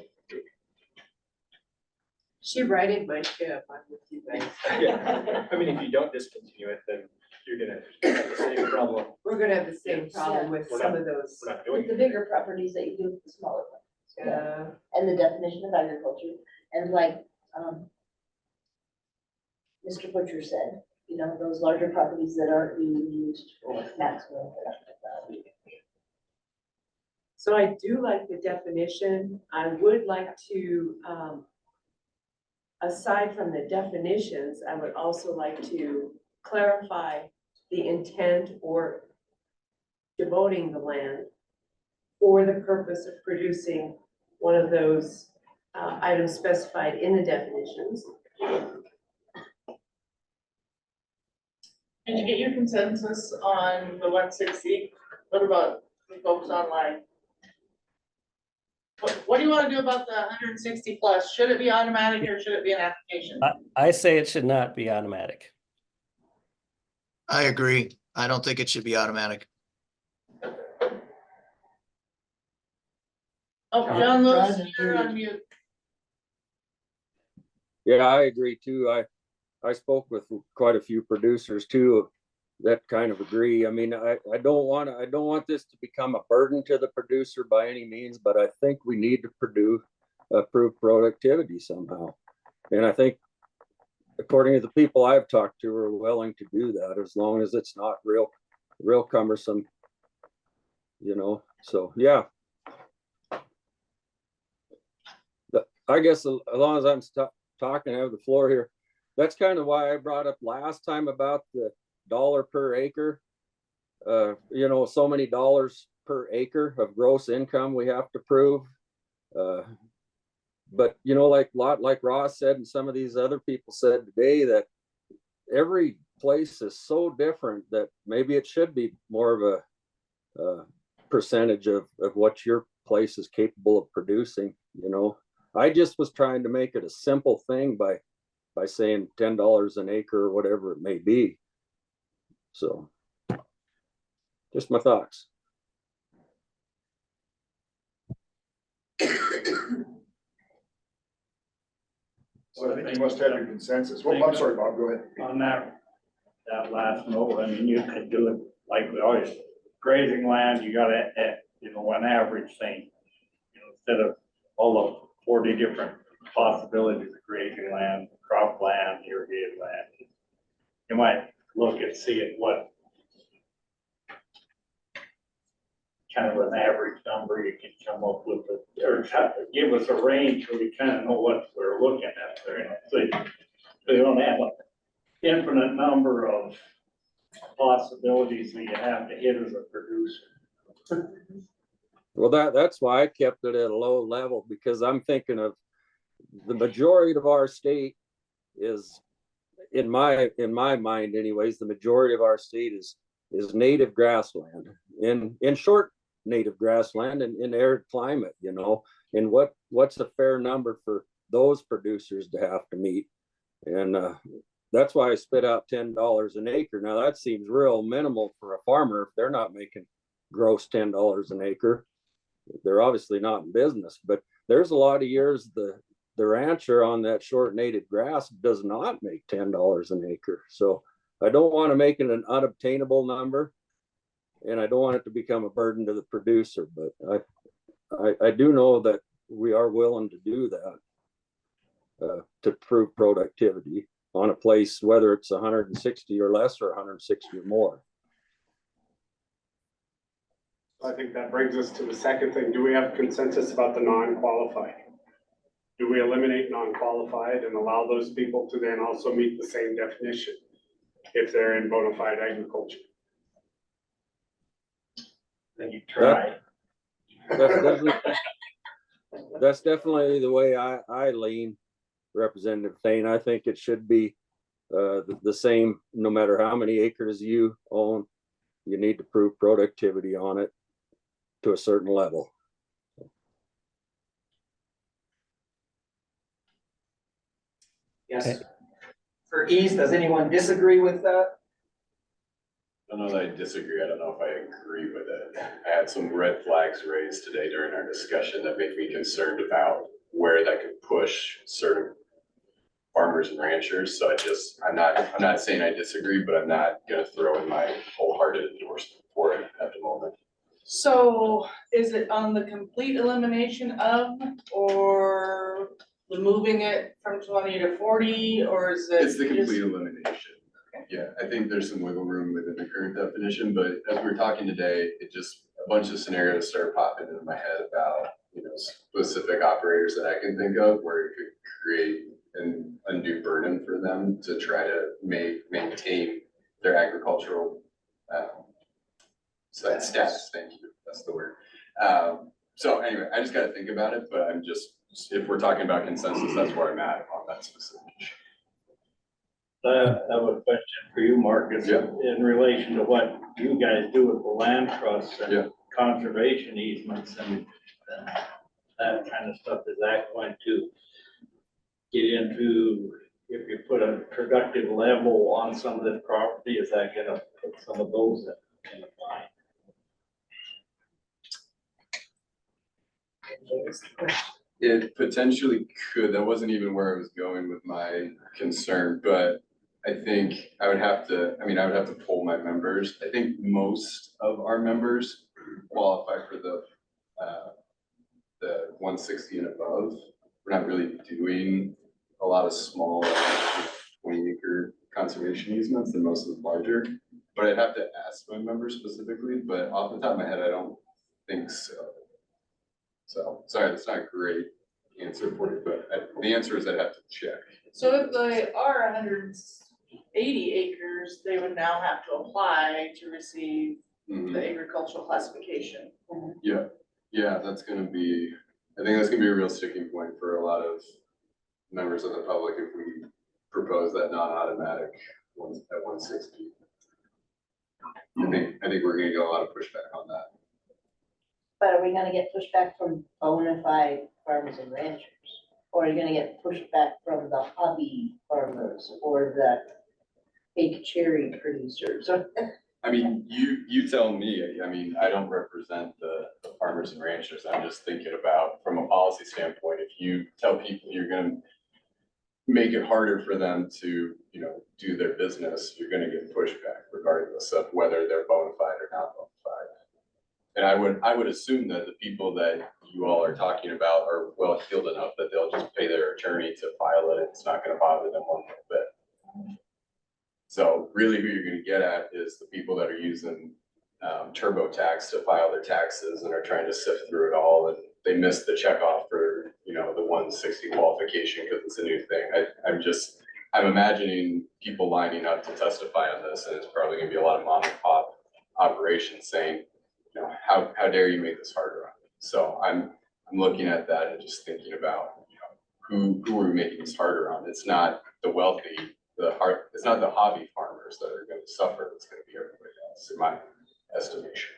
Speaker 11: She righted my ship, I'm with you guys.
Speaker 10: Yeah, I mean, if you don't discontinue it, then you're gonna have the same problem.
Speaker 11: We're gonna have the same problem with
Speaker 10: We're
Speaker 11: some
Speaker 10: not-
Speaker 11: of those.
Speaker 10: We're not doing
Speaker 5: With the bigger properties that you do with the smaller ones. And the definition of agriculture, and like, Mr. Butcher said, you know, those larger properties that aren't being used for maximum productive value.
Speaker 11: So I do like the definition. I would like to, aside from the definitions, I would also like to clarify the intent or devoting the land for the purpose of producing one of those items specified in the definitions.
Speaker 3: Did you get your consensus on the 160? What about the folks online? What do you want to do about the 160 plus? Should it be automatic or should it be an application?
Speaker 16: I say it should not be automatic.
Speaker 14: I agree. I don't think it should be automatic.
Speaker 3: Oh, John Lewis, you're on mute.
Speaker 15: Yeah, I agree too. I spoke with quite a few producers too that kind of agree. I mean, I don't want this to become a burden to the producer by any means, but I think we need to improve productivity somehow. And I think according to the people I've talked to are willing to do that as long as it's not real cumbersome, you know, so yeah. I guess as long as I'm talking, I have the floor here. That's kind of why I brought up last time about the dollar per acre. You know, so many dollars per acre of gross income we have to prove. But you know, like Ross said, and some of these other people said today, that every place is so different that maybe it should be more of a percentage of what your place is capable of producing, you know. I just was trying to make it a simple thing by saying $10 an acre or whatever it may be. So just my thoughts.
Speaker 2: So I think you must have a consensus. Well, I'm sorry, Bob, go ahead.
Speaker 4: On that last note, I mean, you could do it like we always, grazing land, you gotta, an average thing. Instead of all the 40 different possibilities of grazing land, crop land, irrigated land. You might look and see it, what kind of an average number you can come up with, or give us a range so we kind of know what we're looking at there. So you don't have an infinite number of possibilities that you have to hit as a producer.
Speaker 15: Well, that's why I kept it at a low level, because I'm thinking of the majority of our state is, in my mind anyways, the majority of our state is native grassland, in short native grassland and in arid climate, and what's a fair number for those producers to have to meet. And that's why I spit out $10 an acre. Now that seems real minimal for a farmer. If they're not making gross $10 an acre, they're obviously not in business. But there's a lot of years the rancher on that short native grass does not make $10 an acre. So I don't want to make it an unobtainable number, and I don't want it to become a burden to the producer. But I do know that we are willing to do that to prove productivity on a place, whether it's 160 or less or 160 or more.
Speaker 12: I think that brings us to the second thing. Do we have consensus about the non-qualified? Do we eliminate non-qualified and allow those people to then also meet the same definition if they're in bona fide agriculture?
Speaker 4: Then you try.
Speaker 15: That's definitely the way I lean, Representative Thane. I think it should be the same, no matter how many acres you own. You need to prove productivity on it to a certain level.
Speaker 6: Yes. For ease, does anyone disagree with that?
Speaker 8: I don't know that I disagree. I don't know if I agree with it. I had some red flags raised today during our discussion that make me concerned about where that could push certain farmers and ranchers. So I'm not saying I disagree, but I'm not gonna throw in my wholehearted endorsement for it at the moment.
Speaker 3: So is it on the complete elimination of, or removing it from 20 to 40, or is it?
Speaker 8: It's the
Speaker 3: just-
Speaker 8: complete elimination. Yeah, I think there's some wiggle room within the current definition, but as we were talking today, a bunch of scenarios started popping into my head about, specific operators that I can think of where it could create an undue burden for them to try to maintain their agricultural status. Thank you, that's the word. So anyway, I just gotta think about it, but if we're talking about consensus, that's where I'm at on that specific issue.
Speaker 4: I have a question for you, Marcus, in relation to what you guys do with the land trusts and conservation easements and that kind of stuff. Is that going to get into, if you put a productive level on some of this property, is that gonna put some of those in the line?
Speaker 8: It potentially could. That wasn't even where I was going with my concern, but I think I would have to poll my members. I think most of our members qualify for the 160 and above. We're not really doing a lot of small 20-acre conservation easements, and most of them larger. But I'd have to ask my members specifically, but off the top of my head, I don't think so. So, sorry, that's not a great answer for you, but the answer is I'd have to check.
Speaker 3: So if they are 180 acres, they would now have to apply to receive the agricultural classification.
Speaker 8: Yeah, I think that's gonna be a real sticking point for a lot of members of the public if we propose that non-automatic at 160. I think we're gonna get a lot of pushback on that.
Speaker 5: But are we gonna get pushback from bona fide farmers and ranchers? Or are you gonna get pushback from the hobby farmers or the fake cherry producers?
Speaker 8: I mean, you tell me. I mean, I don't represent the farmers and ranchers. I'm just thinking about, from a policy standpoint, if you tell people you're gonna make it harder for them to, do their business, you're gonna get pushback regardless of whether they're bona fide or not bona fide. And I would assume that the people that you all are talking about are well heeled enough that they'll just pay their attorney to file it. It's not gonna bother them one little bit. So really who you're gonna get at is the people that are using TurboTax to file their taxes and are trying to sift through it all, and they missed the checkoff for, the 160 qualification because it's a new thing. I'm imagining people lining up to testify on this, and it's probably gonna be a lot of mom and pop operations saying, how dare you make this harder on me? So I'm looking at that and just thinking about, who are we making this harder on? It's not the wealthy, it's not the hobby farmers that are gonna suffer, it's gonna be everybody else, in my estimation.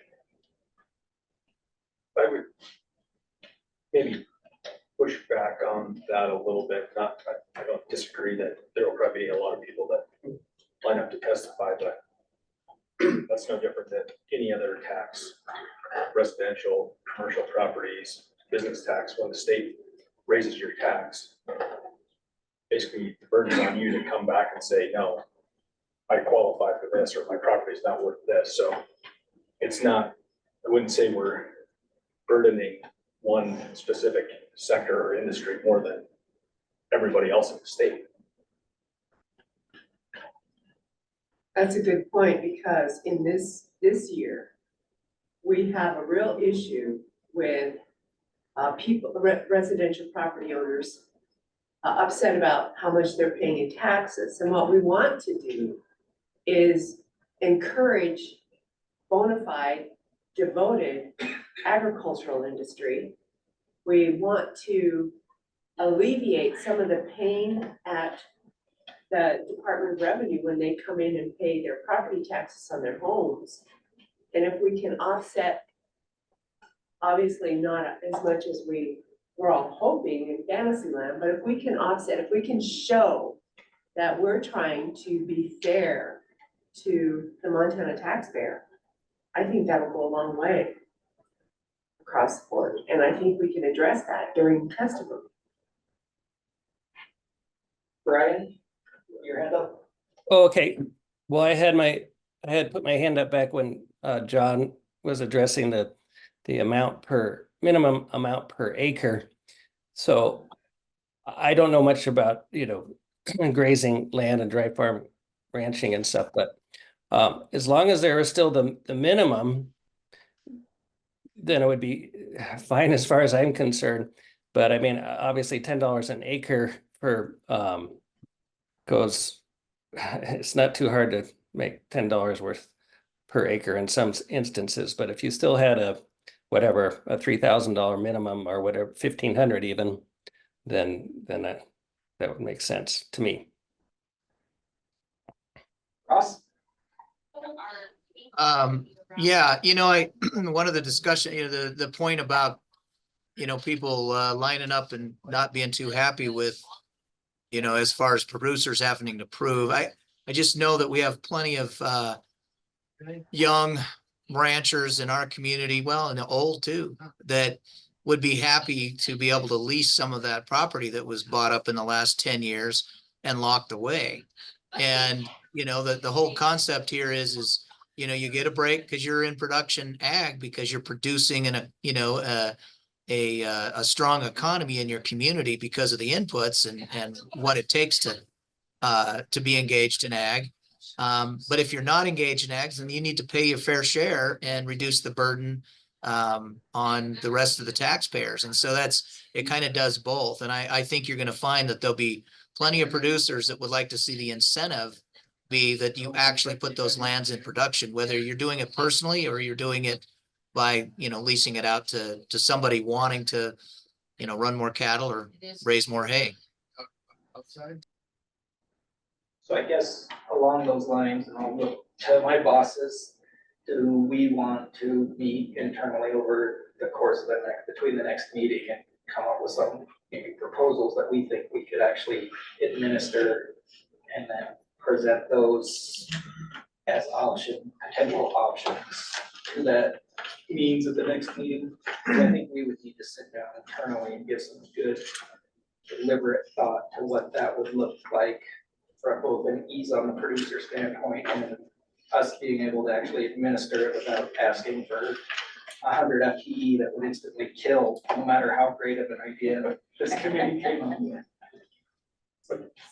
Speaker 17: I would maybe push back on that a little bit. I don't disagree that there will probably be a lot of people that line up to testify, but that's no different than any other tax, residential, commercial properties, business tax. When the state raises your tax, basically the burden's on you to come back and say, no, I qualify for this, or my property is not worth this. So it's not, I wouldn't say we're burdening one specific sector or industry more than everybody else in the state.
Speaker 11: That's a good point, because in this year, we have a real issue with residential property owners upset about how much they're paying in taxes. And what we want to do is encourage bona fide, devoted agricultural industry. We want to alleviate some of the pain at the Department of Revenue when they come in and pay their property taxes on their homes. And if we can offset, obviously not as much as we're all hoping in fantasy land, but if we can offset, if we can show that we're trying to be fair to the Montana taxpayer, I think that'll go a long way across the board. And I think we can address that during testimony.
Speaker 6: Brian, your hand up?
Speaker 16: Okay, well, I had put my hand up back when John was addressing the minimum amount per acre. So I don't know much about, grazing land and dry farm ranching and stuff, but as long as there is still the minimum, then it would be fine as far as I'm concerned. But I mean, obviously $10 an acre for it's not too hard to make $10 worth per acre in some instances. But if you still had a $3,000 minimum or whatever, $1,500 even, then that would make sense to me.
Speaker 6: Ross?
Speaker 14: Yeah, one of the discussion, the point about, people lining up and not being too happy with, as far as producers having to prove, I just know that we have plenty of young ranchers in our community, well, and old too, that would be happy to be able to lease some of that property that was bought up in the last 10 years and locked away. And, the whole concept here is, you get a break because you're in production ag, because you're producing in a strong economy in your community because of the inputs and what it takes to be engaged in ag. But if you're not engaged in ag, then you need to pay your fair share and reduce the burden on the rest of the taxpayers. And so it kind of does both. And I think you're going to find that there'll be plenty of producers that would like to see the incentive be that you actually put those lands in production, whether you're doing it personally or you're doing it by, leasing it out to somebody wanting to, run more cattle or raise more hay.
Speaker 6: So I guess along those lines, and I'll look to my bosses, do we want to meet internally over the course of between the next meeting and come up with some maybe proposals that we think we could actually administer and then present those as potential options to that means at the next meeting? I think we would need to sit down internally and give some good deliberate thought to what that would look like from both an ease on the producer standpoint and us being able to actually administer it without asking for 100 FTE that would instantly kill, no matter how great of an idea this committee came up with.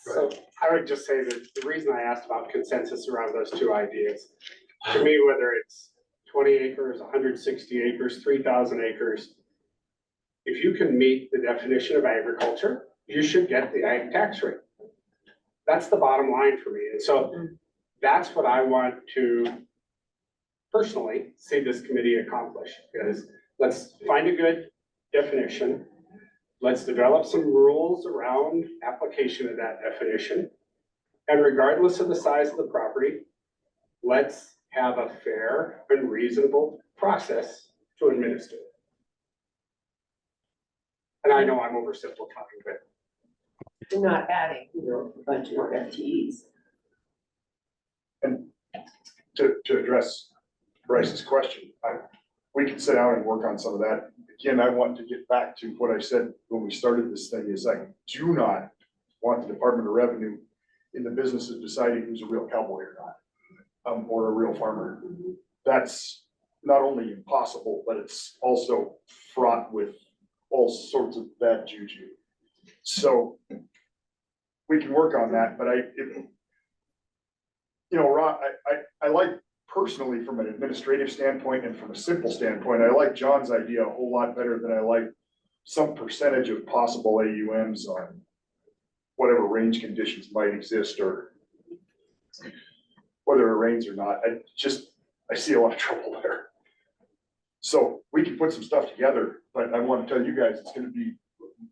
Speaker 12: So I would just say that the reason I asked about consensus around those two ideas, to me, whether it's 20 acres, 160 acres, 3,000 acres, if you can meet the definition of agriculture, you should get the ag tax rate. That's the bottom line for me. And so that's what I want to personally see this committee accomplish, is let's find a good definition. Let's develop some rules around application of that definition. And regardless of the size of the property, let's have a fair and reasonable process to administer it. And I know I'm oversimplifying, but
Speaker 11: You're not adding, a bunch more FTEs.
Speaker 18: And to address Bryce's question, we can sit down and work on some of that. Again, I want to get back to what I said when we started this thing, is I do not want the Department of Revenue in the business of deciding who's a real cowboy or not, or a real farmer. That's not only impossible, but it's also fraught with all sorts of bad juju. So we can work on that, but Ron, I like personally from an administrative standpoint and from a simple standpoint, I like John's idea a whole lot better than I like some percentage of possible AUMs on whatever range conditions might exist, or whether it rains or not. I see a lot of trouble there. So we can put some stuff together, but I want to tell you guys, it's going to be,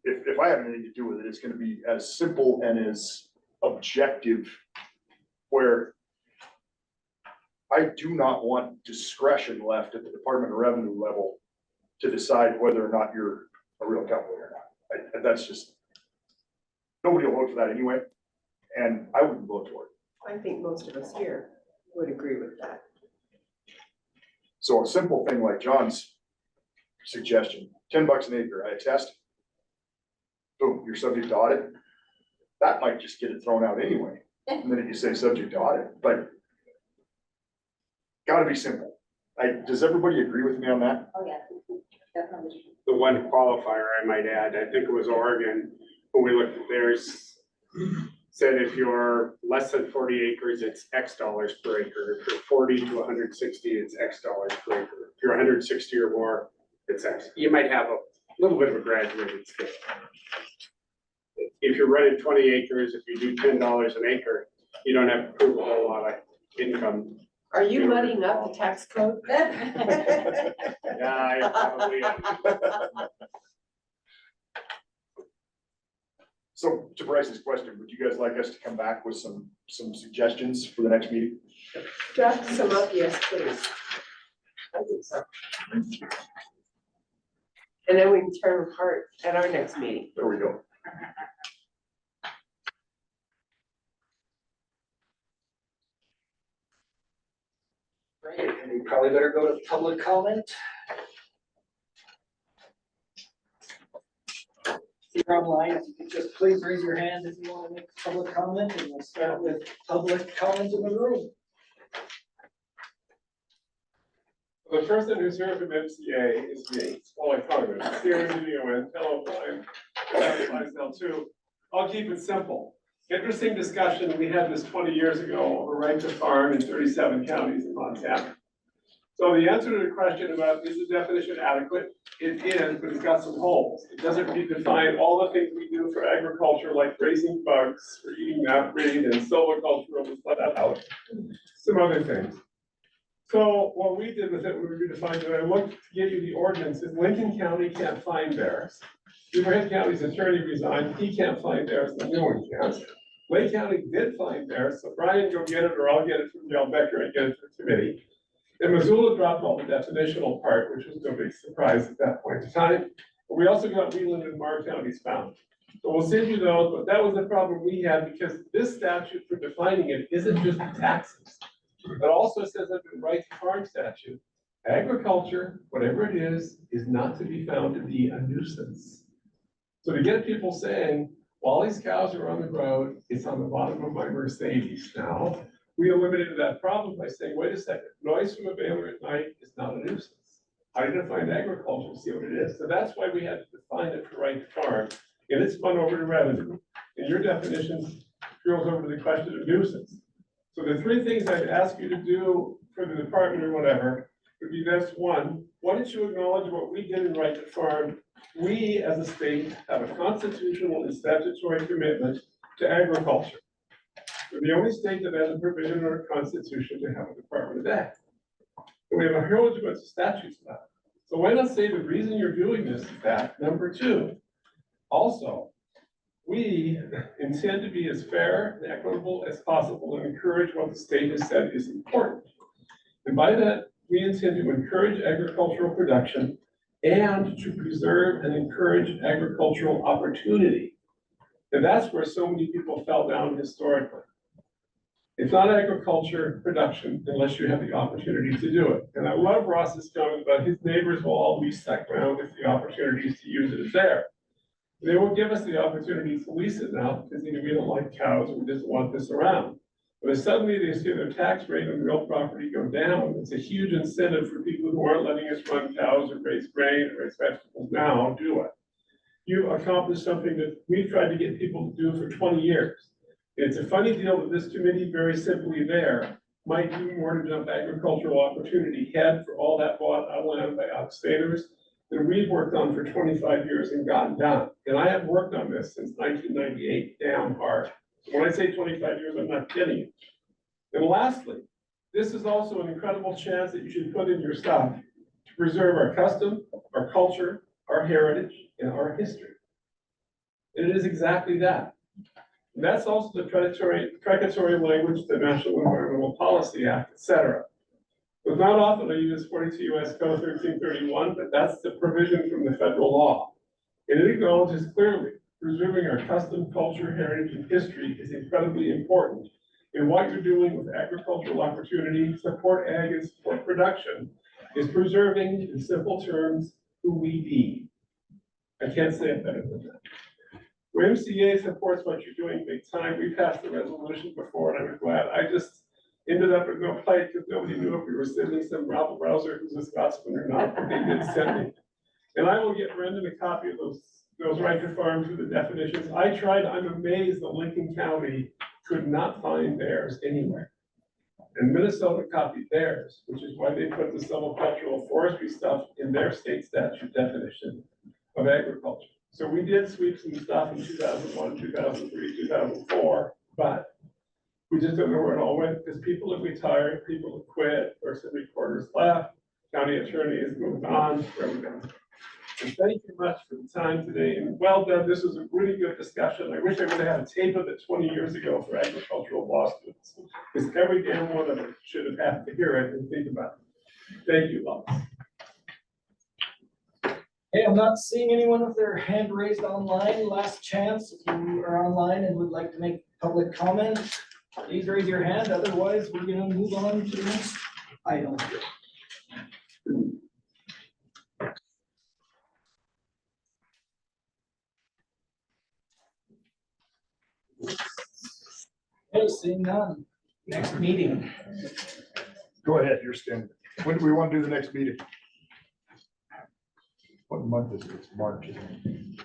Speaker 18: if I have anything to do with it, it's going to be as simple and as objective, where I do not want discretion left at the Department of Revenue level to decide whether or not you're a real cowboy or not. That's just, nobody will vote for that anyway, and I wouldn't vote for it.
Speaker 11: I think most of us here would agree with that.
Speaker 18: So a simple thing like John's suggestion, $10 an acre, I attest. Boom, you're subject to audit. That might just get it thrown out anyway, the minute you say subject to audit, but gotta be simple. Does everybody agree with me on that?
Speaker 5: Oh, yeah, definitely.
Speaker 12: the one qualifier I might add, I think it was Oregon, when we looked at theirs, said if you're less than 40 acres, it's X dollars per acre. If you're 40 to 160, it's X dollars per acre. If you're 160 or more, it's X. You might have a little bit of a graduated scale. If you're running 20 acres, if you do $10 an acre, you don't have to prove a whole lot of income.
Speaker 11: Are you muddying up the tax code?
Speaker 12: Yeah, I probably am.
Speaker 18: So to Bryce's question, would you guys like us to come back with some suggestions for the next meeting?
Speaker 11: Draft some up, yes, please. I think so. And then we can tear them apart at our next meeting.
Speaker 18: There we go.
Speaker 6: Right, and we probably better go to public comment. If you're online, if you could just please raise your hand if you want to make public comment, and we'll start with public comment in the room.
Speaker 19: The person who's here from MCA is me. Well, I thought of it. Steering video and telephone. Myself too. I'll keep it simple. Interesting discussion. We had this 20 years ago over right to farm in 37 counties in Montana. So the answer to the question about is the definition adequate? It is, but it's got some holes. It doesn't redefine all the things we do for agriculture, like raising bugs, or eating that breed, and silviculture, was let out. Some other things. So what we did with it, we redefined it. I looked to give you the ordinance. If Lincoln County can't find bears, Beaverhead County's attorney resigned. He can't find bears. The new one can't. Lake County did find bears, so Brian, go get it, or I'll get it from Dale Becker and get it to the committee. And Missoula dropped all the definitional part, which was no big surprise at that point in time. But we also got Wheeland and Marr counties found. So we'll send you those, but that was the problem we had, because this statute for defining it isn't just taxes. It also says that the right to farm statute, agriculture, whatever it is not to be found to be a nuisance. So to get people saying, While these cows are on the road, it's on the bottom of my Mercedes now. We eliminated that problem by saying, wait a second, noise from a baler at night is not a nuisance. I defined agriculture, see what it is. So that's why we had to define it for right to farm. And it's spun over to revenue. And your definition drills over to the question of nuisance. So the three things I'd ask you to do for the department or whatever would be this: one, why don't you acknowledge what we did in right to farm? We, as a state, have a constitutional and statutory commitment to agriculture. We're the only state that has a provision in our constitution to have a Department of Ag. And we have a whole bunch of statutes about it. So why not say the reason you're doing this is that? Number two, also, we intend to be as fair and equitable as possible and encourage what the state has said is important. And by that, we intend to encourage agricultural production and to preserve and encourage agricultural opportunity. And that's where so many people fell down historically. It's not agriculture production unless you have the opportunity to do it. And I love Ross's comment about his neighbors will all be stuck around if the opportunities to use it is there. They will give us the opportunity to lease it now because we don't like cows and we just want this around. But if suddenly they see their tax rate on real property go down, it's a huge incentive for people who aren't letting us run cows or raise grain or raise vegetables now do it. You've accomplished something that we've tried to get people to do for 20 years. It's a funny deal that this committee, very simply there, might do more to dump agricultural opportunity head for all that bought out land by out-of-staters that we've worked on for 25 years and gotten done. And I have worked on this since 1998, damn hard. When I say 25 years, I'm not kidding you. And lastly, this is also an incredible chance that you should put in your stuff to preserve our custom, our culture, our heritage, and our history. And it is exactly that. And that's also the precatory language, the National Environmental Policy Act, et cetera. But not often I use 42 U.S. Code 1331, but that's the provision from the federal law. And it acknowledges clearly preserving our custom, culture, heritage, and history is incredibly important. And what you're doing with agricultural opportunity, support ag, and support production is preserving, in simple terms, who we be. I can't say it better than that. MCA supports what you're doing big time. We passed the resolution before, and I'm glad. I just ended up with no plate because nobody knew if we were sending some rabble rouser who's a Scotsman or not, but they did send me. And I will get Brendan a copy of those right to farm through the definitions. I tried, I'm amazed that Lincoln County could not find theirs anywhere. And Minnesota copied theirs, which is why they put the silvicultural forestry stuff in their state statute definition of agriculture. So we did sweep some stuff in 2001, 2003, 2004, but we just don't know where it all went because people have retired, people have quit, or some reporters left, county attorney has moved on, where we go. And thank you much for the time today, and well done. This was a really good discussion. I wish I would have had a tape of it 20 years ago for agricultural law students, because every damn one of them should have had to hear it and think about it. Thank you, lots.
Speaker 6: Hey, I'm not seeing anyone with their hand raised online. Last chance, if you are online and would like to make public comment, please raise your hand. Otherwise, we're gonna move on to the next item. Okay, seeing none. Next meeting.
Speaker 18: Go ahead, you're standing. When do we want to do the next meeting? What month is it? It's March. Isn't it?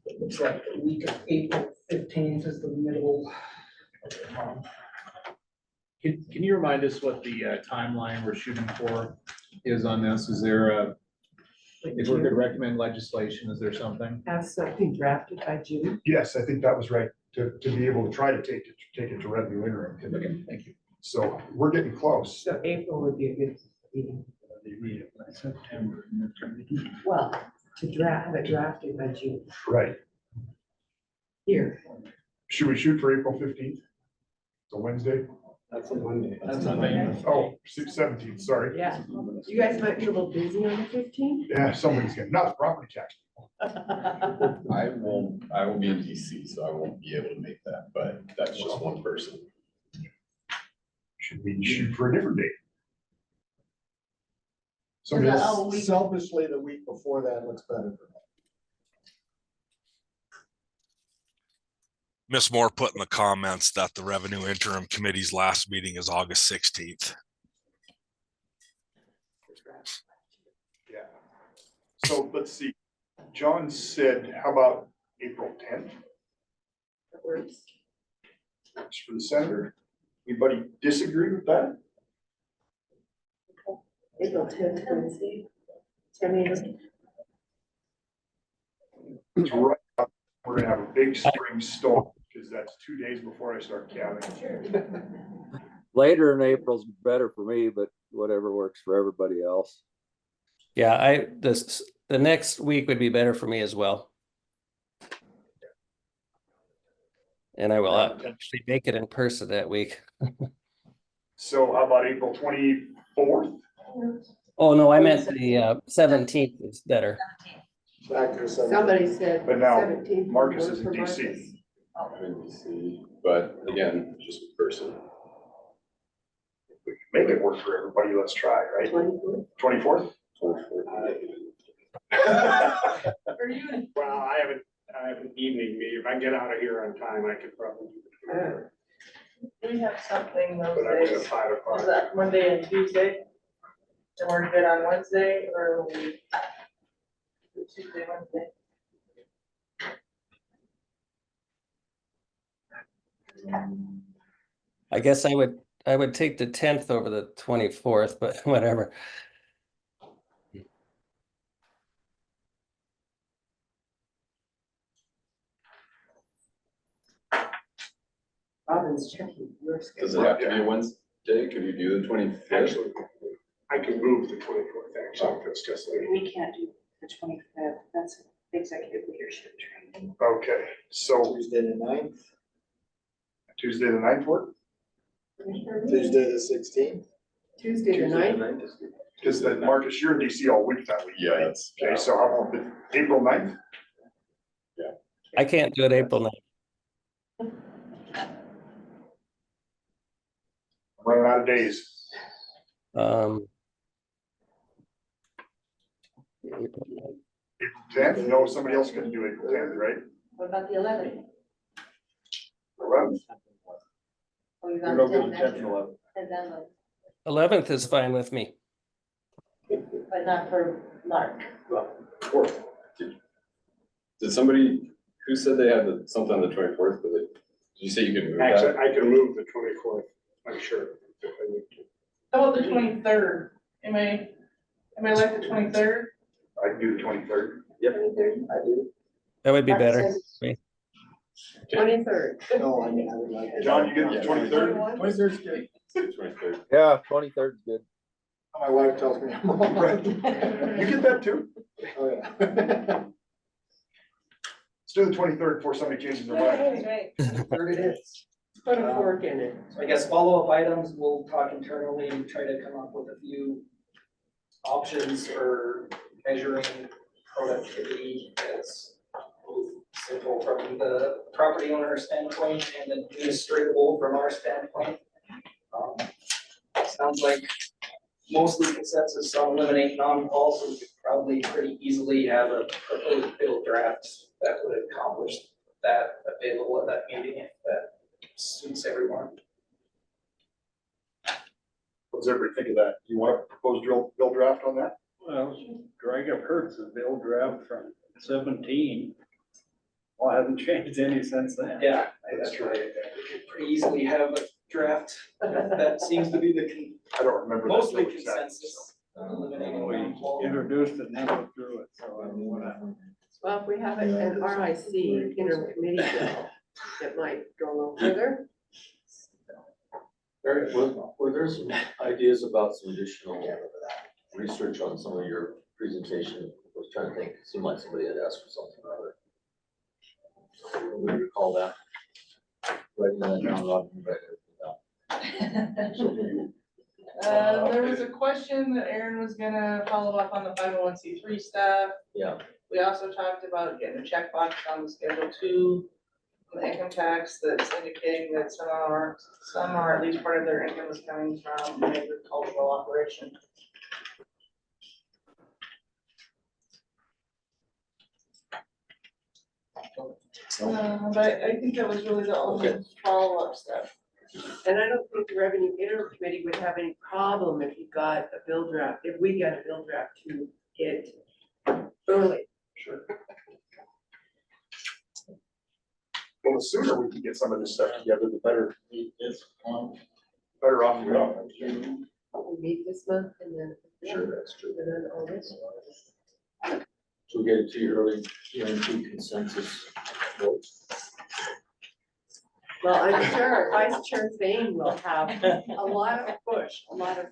Speaker 6: It looks like the week of April 15th is the middle.
Speaker 10: Can you remind us what the timeline we're shooting for is on this? Is there a, if we're gonna recommend legislation, is there something?
Speaker 11: Have something drafted by June.
Speaker 18: Yes, I think that was right, to be able to try to take it to revenue interim.
Speaker 10: Okay, thank you.
Speaker 18: So we're getting close.
Speaker 11: So April would be a good meeting.
Speaker 10: September.
Speaker 11: Well, to have it drafted by June.
Speaker 18: Right.
Speaker 11: Here.
Speaker 18: Should we shoot for April 15th? It's a Wednesday?
Speaker 4: That's a Monday.
Speaker 10: That's not bad.
Speaker 18: Oh, 17th, sorry.
Speaker 11: Yeah. You guys might be a little busy on the 15th.
Speaker 18: Yeah, somebody's getting, not the property tax.
Speaker 8: I will be in DC, so I won't be able to make that, but that's just one person.
Speaker 18: Should we shoot for a different date?
Speaker 2: Somebody
Speaker 5: that
Speaker 2: else,
Speaker 5: all week?
Speaker 2: selfishly, the week before that looks better for me.
Speaker 13: Ms. Moore put in the comments that the Revenue Interim Committee's last meeting is August 16th.
Speaker 18: Yeah. So let's see, John said, how about April 10th? Works for the senator. Anybody disagree with that?
Speaker 11: April 10th, Wednesday. 10 a.m.
Speaker 18: It's right up. We're gonna have a big spring storm, because that's 2 days before I start counting.
Speaker 15: Later in April's better for me, but whatever works for everybody else.
Speaker 16: Yeah, the next week would be better for me as well. And I will actually make it in person that week.
Speaker 18: So how about April 24th?
Speaker 16: Oh, no, I meant the 17th is better.
Speaker 2: Back to
Speaker 11: Somebody said.
Speaker 18: But now
Speaker 11: 17th would
Speaker 18: Marcus
Speaker 11: work
Speaker 18: is in
Speaker 11: for
Speaker 18: DC.
Speaker 11: Marcus.
Speaker 8: I'm in DC, but again, just in person.
Speaker 18: We can make it work for everybody, let's try, right?
Speaker 11: 24th?
Speaker 18: 24th?
Speaker 3: Are you,
Speaker 12: Well, I have an evening meeting. If I get out of here on time, I could probably do it.
Speaker 3: we have something those
Speaker 12: But I'm at
Speaker 3: days,
Speaker 12: 5 o'clock.
Speaker 3: is that Monday and Tuesday? And we're good on Wednesday, or we? Tuesday, Wednesday?
Speaker 16: I guess I would take the 10th over the 24th, but whatever.
Speaker 11: Robin's checking your
Speaker 8: Does
Speaker 11: schedule.
Speaker 8: it have to be a Wednesday? Could you do the 25th?
Speaker 12: Actually, I can move the 24th, actually, if it's just like.
Speaker 20: We can't do the 25th, that's executive leadership training.
Speaker 18: Okay, so
Speaker 2: Tuesday the 9th,
Speaker 18: Tuesday the 9th work?
Speaker 2: Tuesday the 16th.
Speaker 11: Tuesday the 9th.
Speaker 18: Because then Marcus, you're in DC all week that week.
Speaker 8: Yeah,
Speaker 18: right?
Speaker 8: that's.
Speaker 18: Okay, so how about the April 9th?
Speaker 16: I can't do it April 9th.
Speaker 18: I'm running out of days.
Speaker 16: Um,
Speaker 18: April 10th, no, somebody else can do April 10th, right?
Speaker 5: What about the 11th?
Speaker 18: 11th.
Speaker 5: Oh, you're
Speaker 18: We're
Speaker 5: on
Speaker 18: no
Speaker 5: the
Speaker 18: good with
Speaker 5: 10th
Speaker 18: 10th and 11th.
Speaker 5: and then,
Speaker 16: 11th is fine with me.
Speaker 5: but not for Mark.
Speaker 8: Fourth. Did somebody, who said they had something on the 24th, but did you say you could move
Speaker 12: Actually,
Speaker 8: that?
Speaker 12: I can move the 24th, I'm sure. If I need to.
Speaker 3: How about the 23rd? Am I like the 23rd?
Speaker 18: I can do the 23rd.
Speaker 8: Yep.
Speaker 2: I do.
Speaker 16: That would be
Speaker 5: Mark
Speaker 16: better.
Speaker 5: says-
Speaker 16: for me.
Speaker 11: 23rd.
Speaker 2: No, I mean, I would like.
Speaker 18: John, you get the
Speaker 8: Yeah.
Speaker 18: 23rd?
Speaker 2: 23rd is good.
Speaker 8: 23rd.
Speaker 15: Yeah, 23rd's good.
Speaker 2: My wife tells me I'm all right.
Speaker 18: You get that too?
Speaker 2: Oh, yeah.
Speaker 18: Let's do the 23rd before somebody changes their mind.
Speaker 5: Right.
Speaker 2: Third it is.
Speaker 11: Put a fork in it.
Speaker 6: So I guess follow-up items, we'll talk internally and try to come up with a few options for measuring productivity as simple from the property owner standpoint and administratable from our standpoint. Sounds like mostly consensus on eliminating on-call, so we could probably pretty easily have a proposed bill draft that would accomplish that available at that meeting if that suits everyone.
Speaker 18: What does everybody think of that? Do you want a proposed bill draft on that?
Speaker 4: Well, Greg, I've heard the bill draft from 17. Well, it hasn't changed any since then.
Speaker 6: Yeah, that's right. We could pretty easily have a draft that seems to be the
Speaker 18: I don't remember. that
Speaker 6: mostly
Speaker 18: bill exactly,
Speaker 6: consensus on eliminating
Speaker 4: We
Speaker 6: on-call.
Speaker 4: introduced it, never through it, so I don't know what happened.
Speaker 11: Well, if we have an RIC interim committee bill, it might go a little further.
Speaker 7: Eric, were there some ideas about some additional research on some of your presentation? I was trying to think, it seemed like somebody had asked for something or other. We recall that. Writing that down, Rob, you write everything down.
Speaker 3: There was a question that Aaron was gonna follow up on the 501c3 stuff.
Speaker 7: Yeah,
Speaker 3: We also talked about getting a checkbox on the Schedule 2, on the income tax that's indicating that some are at least part of their income is coming from an agricultural operation. But I think that was really the only follow-up step.
Speaker 11: And I don't think the revenue interim committee would have any problem if you got a bill draft, if we got a bill draft to it early.
Speaker 18: Sure. Well, the sooner we can get some of this stuff together, the better. Better off we are.
Speaker 11: We meet this month and then.
Speaker 18: Sure, that's true.
Speaker 11: And then all this.
Speaker 7: So get it to you early, guarantee consensus votes.
Speaker 11: Well, I'm sure Vice Chair Zane will have a lot of push, a lot of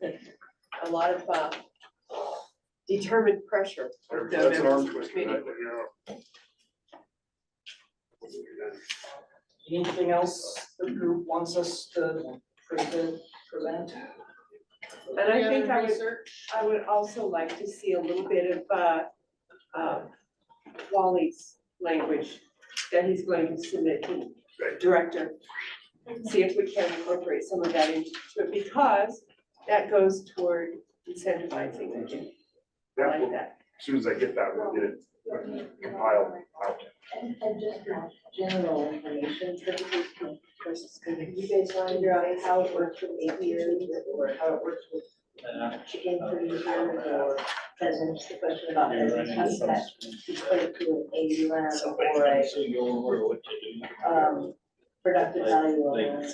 Speaker 11: determined pressure. from the
Speaker 18: That's an arm
Speaker 11: members of the
Speaker 18: twister,
Speaker 11: committee.
Speaker 18: right there.
Speaker 6: Anything else the group wants us to present?
Speaker 11: And I think I would also like to see a little bit of Wally's language that he's going to submit to the director. See if we can incorporate some of that into it, because that goes toward incentivizing, I think. I like that.
Speaker 18: As soon as I get that, we'll get it compiled out.
Speaker 5: And just for general information, typically, you guys want to figure out how it works with apiaries or how it works with chicken producers or pheasants, the question about pheasants, how does that equate to an AUM or a productive value of land?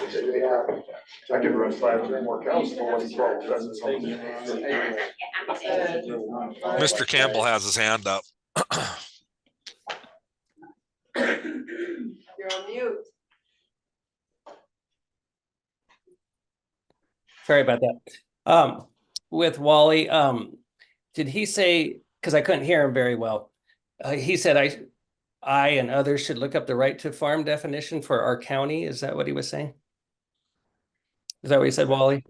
Speaker 18: I could run 500 more cows for one 12 pheasants.
Speaker 13: Mr. Campbell has his hand up.
Speaker 11: You're on mute.
Speaker 16: Sorry about that. With Wally, did he say, because I couldn't hear him very well, he said I and others should look up the right to farm definition for our county. Is that what he was saying? Is that what he said, Wally?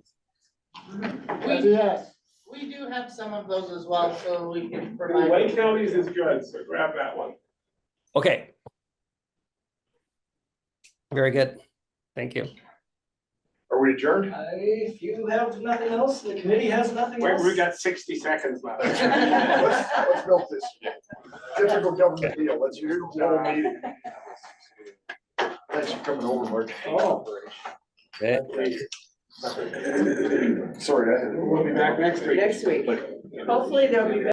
Speaker 2: Yes.
Speaker 3: We do have some of those as well, so we can
Speaker 19: Wayne County's is good, so grab that one.
Speaker 16: Okay. Very good. Thank you.
Speaker 18: Are we adjourned?
Speaker 6: If you have nothing else, the committee has nothing else.
Speaker 19: We got 60 seconds left.
Speaker 18: Let's milk this. Typical government deal. Let's use the whole meeting. Thanks for coming over, Mark.
Speaker 6: Oh.
Speaker 18: Sorry, I had.
Speaker 19: We'll be back next week.
Speaker 11: Next week. Hopefully there'll be